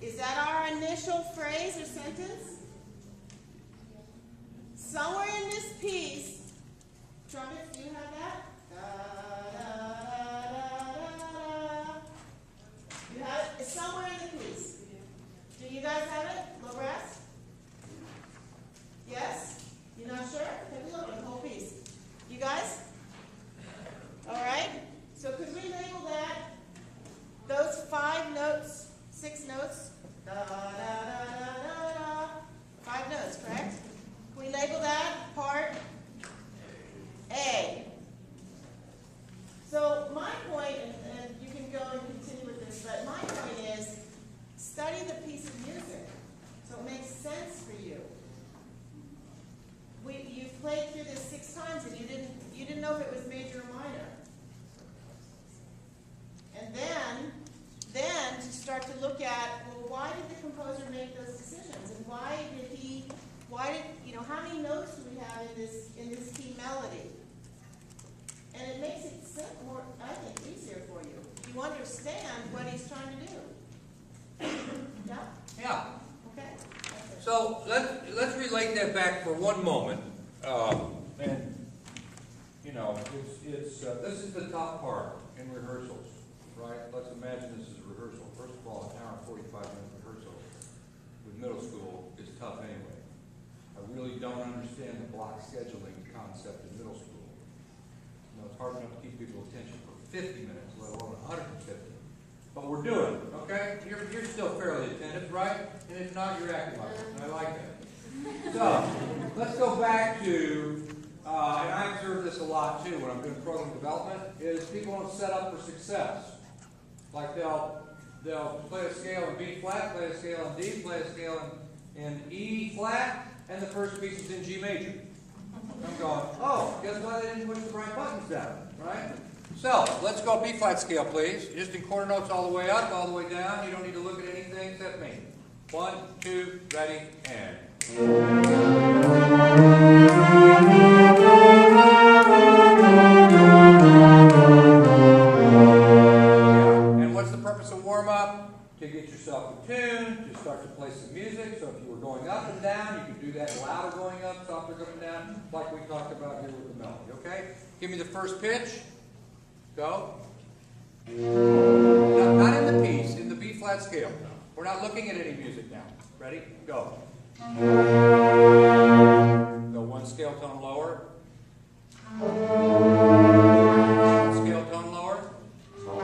Is that our initial phrase or sentence? Somewhere in this piece, trumpets, do you have that? Da, da, da, da, da, da. You have it? It's somewhere in the piece. Do you guys have it? Low brass? Yes? You're not sure? Take a look at the whole piece. You guys? All right. So could we label that? Those 5 notes, 6 notes. Da, da, da, da, da, da. 5 notes, correct? We label that part A. So my point, and you can go and continue with this, but my point is study the piece of music so it makes sense for you. You've played through this 6 times and you didn't know if it was major or minor. And then to start to look at, well, why did the composer make those decisions? And how many notes do we have in this key melody? And it makes it more, I think, easier for you. You understand what he's trying to do. Yeah? Yeah. Okay. That's it. So let's relate that back for one moment. And you know, this is the top part in rehearsals, right? Let's imagine this is a rehearsal. First of all, an hour and 45-minute rehearsal with middle school is tough anyway. I really don't understand the block scheduling concept in middle school. You know, it's hard enough to keep people's attention for 50 minutes, let alone 150. But we're doing it, okay? You're still fairly attentive, right? And if not, you're acting like it, and I like that. So, let's go back to, and I observe this a lot too when I'm doing program development, is people don't set up for success. Like they'll play a scale in B flat, play a scale in D, play a scale in E flat, and the first piece is in G major. I'm going, oh, guess why they didn't push the right buttons down, right? So, let's go B flat scale, please. Just in quarter notes all the way up, all the way down. You don't need to look at anything except me. 1, 2, ready, and. And what's the purpose of warm-up? To get yourself in tune, to start to play some music. So if you were going up and down, you can do that louder going up, softer going down, like we talked about here with the melody, okay? Give me the first pitch. Go. Not in the piece, in the B flat scale. We're not looking at any music now. Ready? Go. Go 1 scale tone lower. 1 scale tone lower. Okay,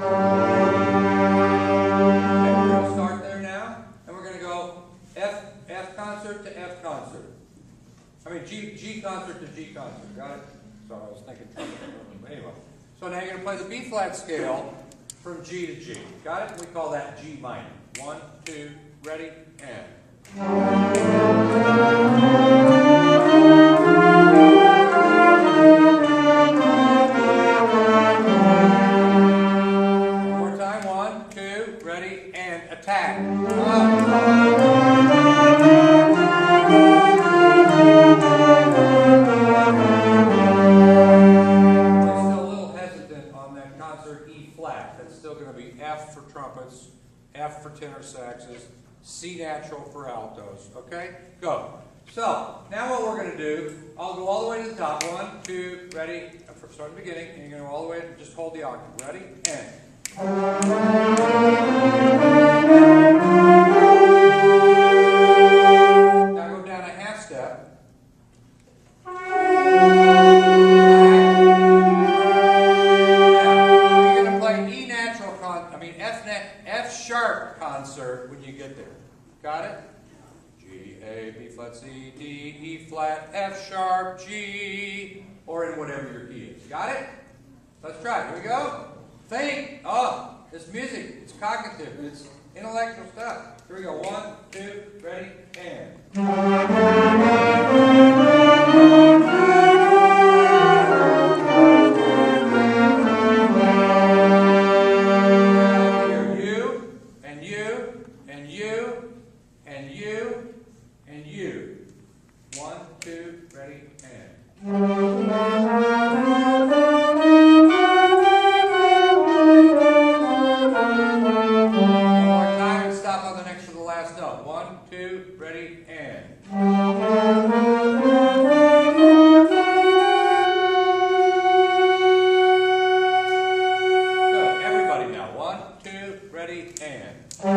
we're going to start there now, and we're going to go F concert to F concert. I mean G concert to G concert. Got it? Sorry, I was thinking. Anyway. So now you're going to play the B flat scale from G to G. Got it? We call that G minor. 1, 2, ready, and. One more time. 1, 2, ready, and attack. F for trumpets, F for tenor saxes, C natural for altos. Okay? Go. So, now what we're going to do, I'll go all the way to the top. 1, 2, ready. Start at the beginning, and you're going to go all the way, just hold the octave. Ready? And. Now go down a half step. F sharp concert when you get there. Got it? G, A, B flat, C, D, E flat, F sharp, G, or in whatever your key is. Got it? Let's try it. Here we go. Think. Oh, it's music. It's cognitive. It's intellectual stuff. Here we go. 1, 2, ready, and. You Ready? And. So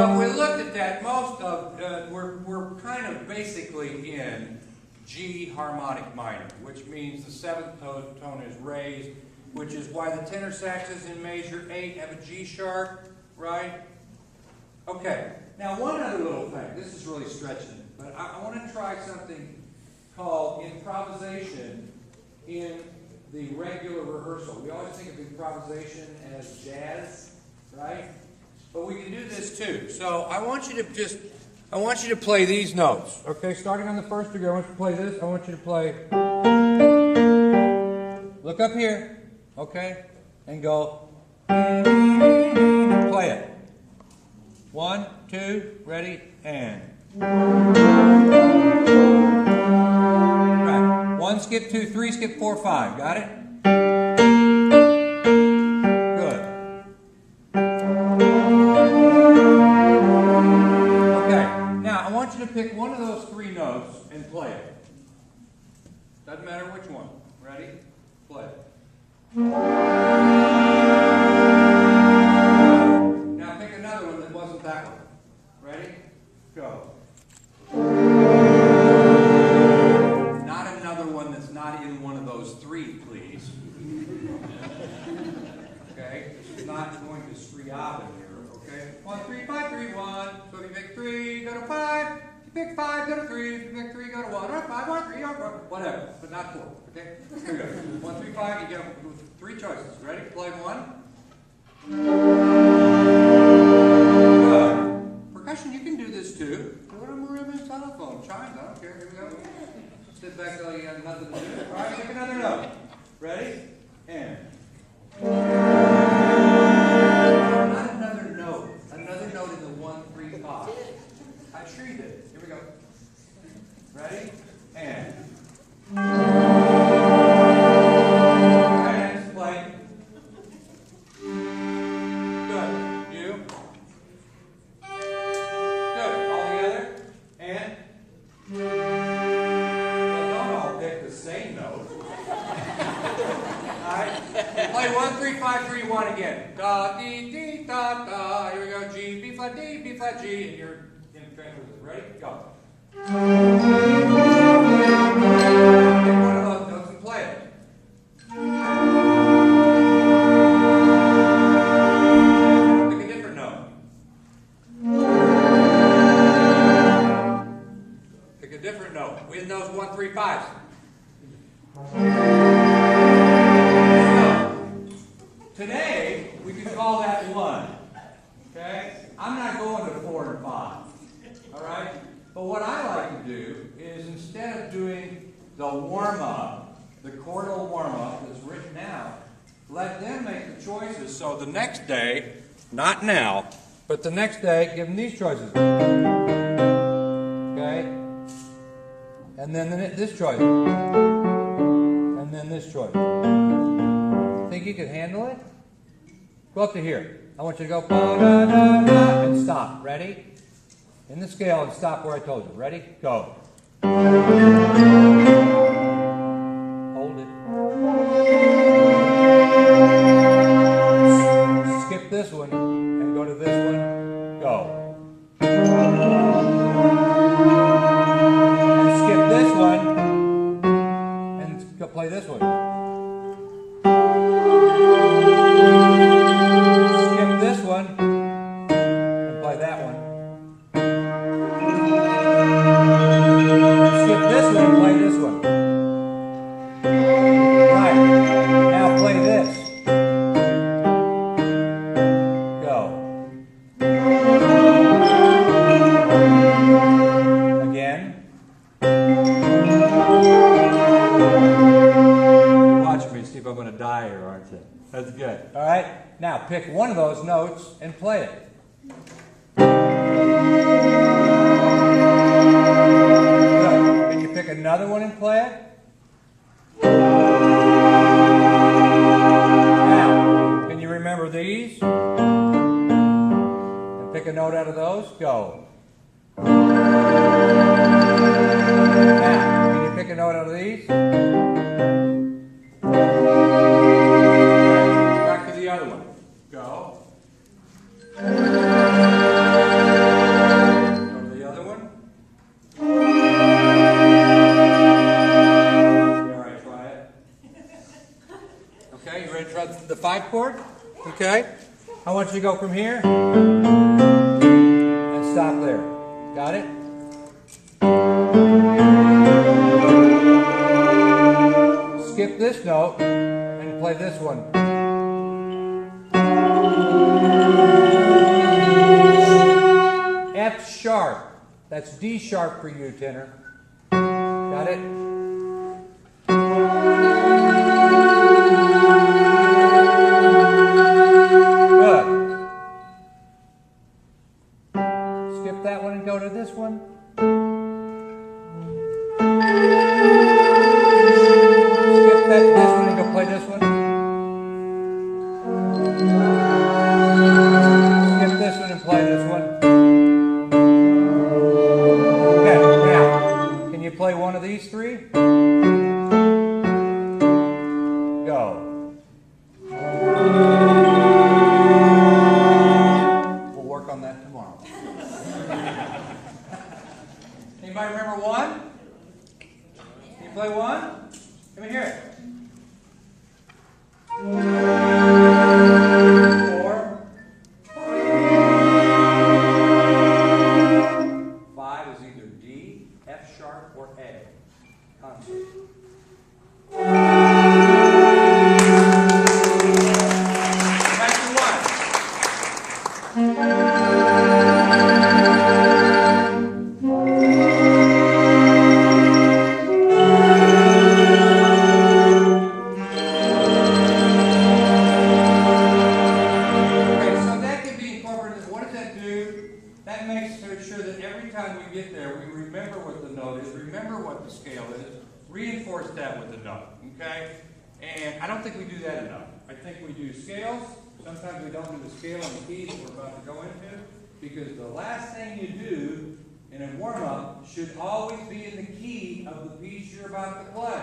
if we looked at that, most of, we're kind of basically in G harmonic minor, which means the seventh tone is raised, which is why the tenor saxes in measure 8 have a G sharp, right? Okay, now one other little thing. This is really stretching it, but I want to try something called improvisation in the regular rehearsal. We always think of improvisation as jazz, right? But we can do this too. So I want you to play these notes. Okay, starting on the first degree, I want you to play this. I want you to play. Look up here, okay, and go. Play it. 1, 2, ready, and. Right. 1, skip 2, 3, skip 4, 5. Got it? Good. Okay. Now I want you to pick one of those 3 notes and play it. Doesn't matter which one. Ready? Play it. Now pick another one that wasn't that one. Ready? Go. Not another one that's not in one of those 3, please. Okay? This is not going to striato here. Okay? 1, 3, 5, 3, 1. So if you pick 3, go to 5. If you pick 5, go to 3. If you pick 3, go to 1. Or 5, 1, 3, or whatever. But not 4. Okay? Here we go. 1, 3, 5. You get 3 choices. Ready? Play 1. Good. Percussion, you can do this too. Do it on Maria's telephone. Chimes, I don't care. Here we go. Sit back till you got nothing to do. All right, pick another note. Ready? And. Not another note. Another note in the 1, 3, 5. I'm sure you did. Here we go. Ready? And. And play. Good. You. Good. All together. And. Well, don't all pick the same note. Alright. Play 1, 3, 5, 3, 1 again. Da, dee, dee, da, da. Here we go. G, B flat, D, B flat, G. And you're in tranquility. Ready? Go. Pick one of those notes and play it. Pick a different note. Pick a different note. We in those 1, 3, 5s. So, today, we can call that 1. Okay? I'm not going to 4 and 5. Alright? But what I like to do is instead of doing the warm-up, the chordal warm-up that's written out, let them make the choices. So the next day, not now, but the next day, give them these choices. Okay? And then this choice. And then this choice. Think you can handle it? Go up to here. I want you to go ba-da-da-da and stop. Ready? In the scale and stop where I told you. Ready? Go. Hold it. Skip this one and go to this one. Go. And skip this one and go play this one. Skip this one and play that one. Skip this one and play this one. Right. Now play this. Go. Again. Watch me, see if I'm going to die here, aren't you? That's good. All right. Now pick one of those notes and play it. Good. Can you pick another one and play it? Now, can you remember these? And pick a note out of those? Go. Now, can you pick a note out of these? 5 chord, okay? I want you to go from here and stop there. Got it? Skip this note and play this one. F sharp. That's D sharp for you, tenor. Got it? Good. Skip that one and go to this one. Skip this one and go play this one. Skip this one and play this one. Okay, now, can you play one of these 3? Go. We'll work on that tomorrow. Anybody remember 1? Can you play 1? Let me hear it. 4. 5 is either D, F sharp, or A. Concert. Back to 1. That makes sure that every time we get there, we remember what the note is, remember what the scale is, reinforce that with the note, okay? And I don't think we do that enough. I think we do scales. Sometimes we don't do the scale and the keys that we're about to go into, because the last thing you do in a warm-up should always be in the key of the piece you're about to play.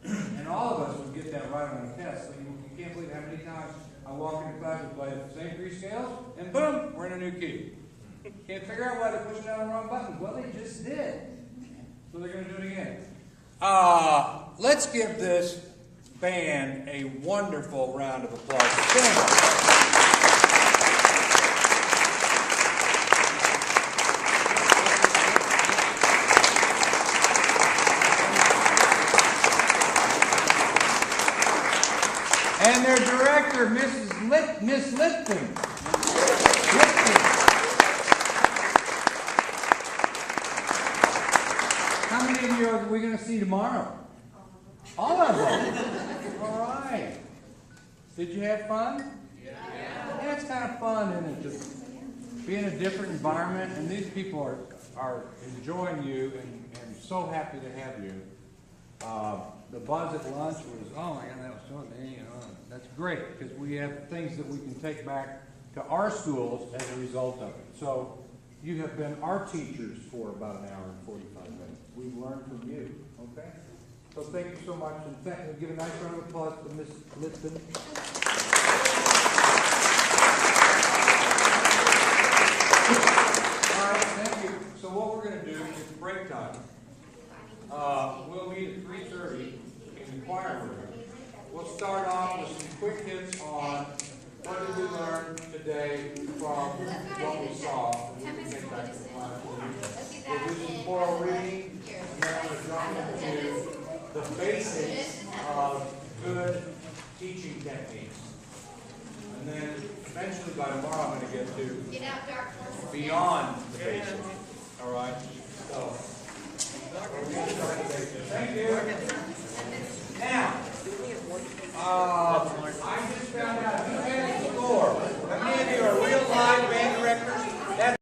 And all of us would get that right on a test. So you can't believe how many times I walk into class and play the same 3 scales, and boom, we're in a new key. Can't figure out why they're pushing down the wrong buttons. Well, they just did. So they're going to do it again. Let's give this band a wonderful round of applause. Stand up. And their director, Miss Lipton. How many of you are we going to see tomorrow? All of them. All right. Did you have fun? Yeah, it's kind of fun, isn't it? Just be in a different environment, and these people are enjoying you and so happy to have you. The buzz at lunch was, oh my God, that was so neat. That's great, because we have things that we can take back to our schools as a result of it. So you have been our teachers for about an hour and 45 minutes. We've learned from you, okay? So thank you so much, and we'll give a nice round of applause to Ms. Lipton. All right, thank you. So what we're going to do is break time. We'll meet at 3:30 in the choir room. We'll start off with some quick hits on what did we learn today from what we saw, and we can take back to the class. We'll do some choral reading, and then I'm going to jump into the basics of good teaching techniques. And then eventually by tomorrow I'm going to get to beyond the basics. All right? So, we're going to start the basics. Thank you. Now,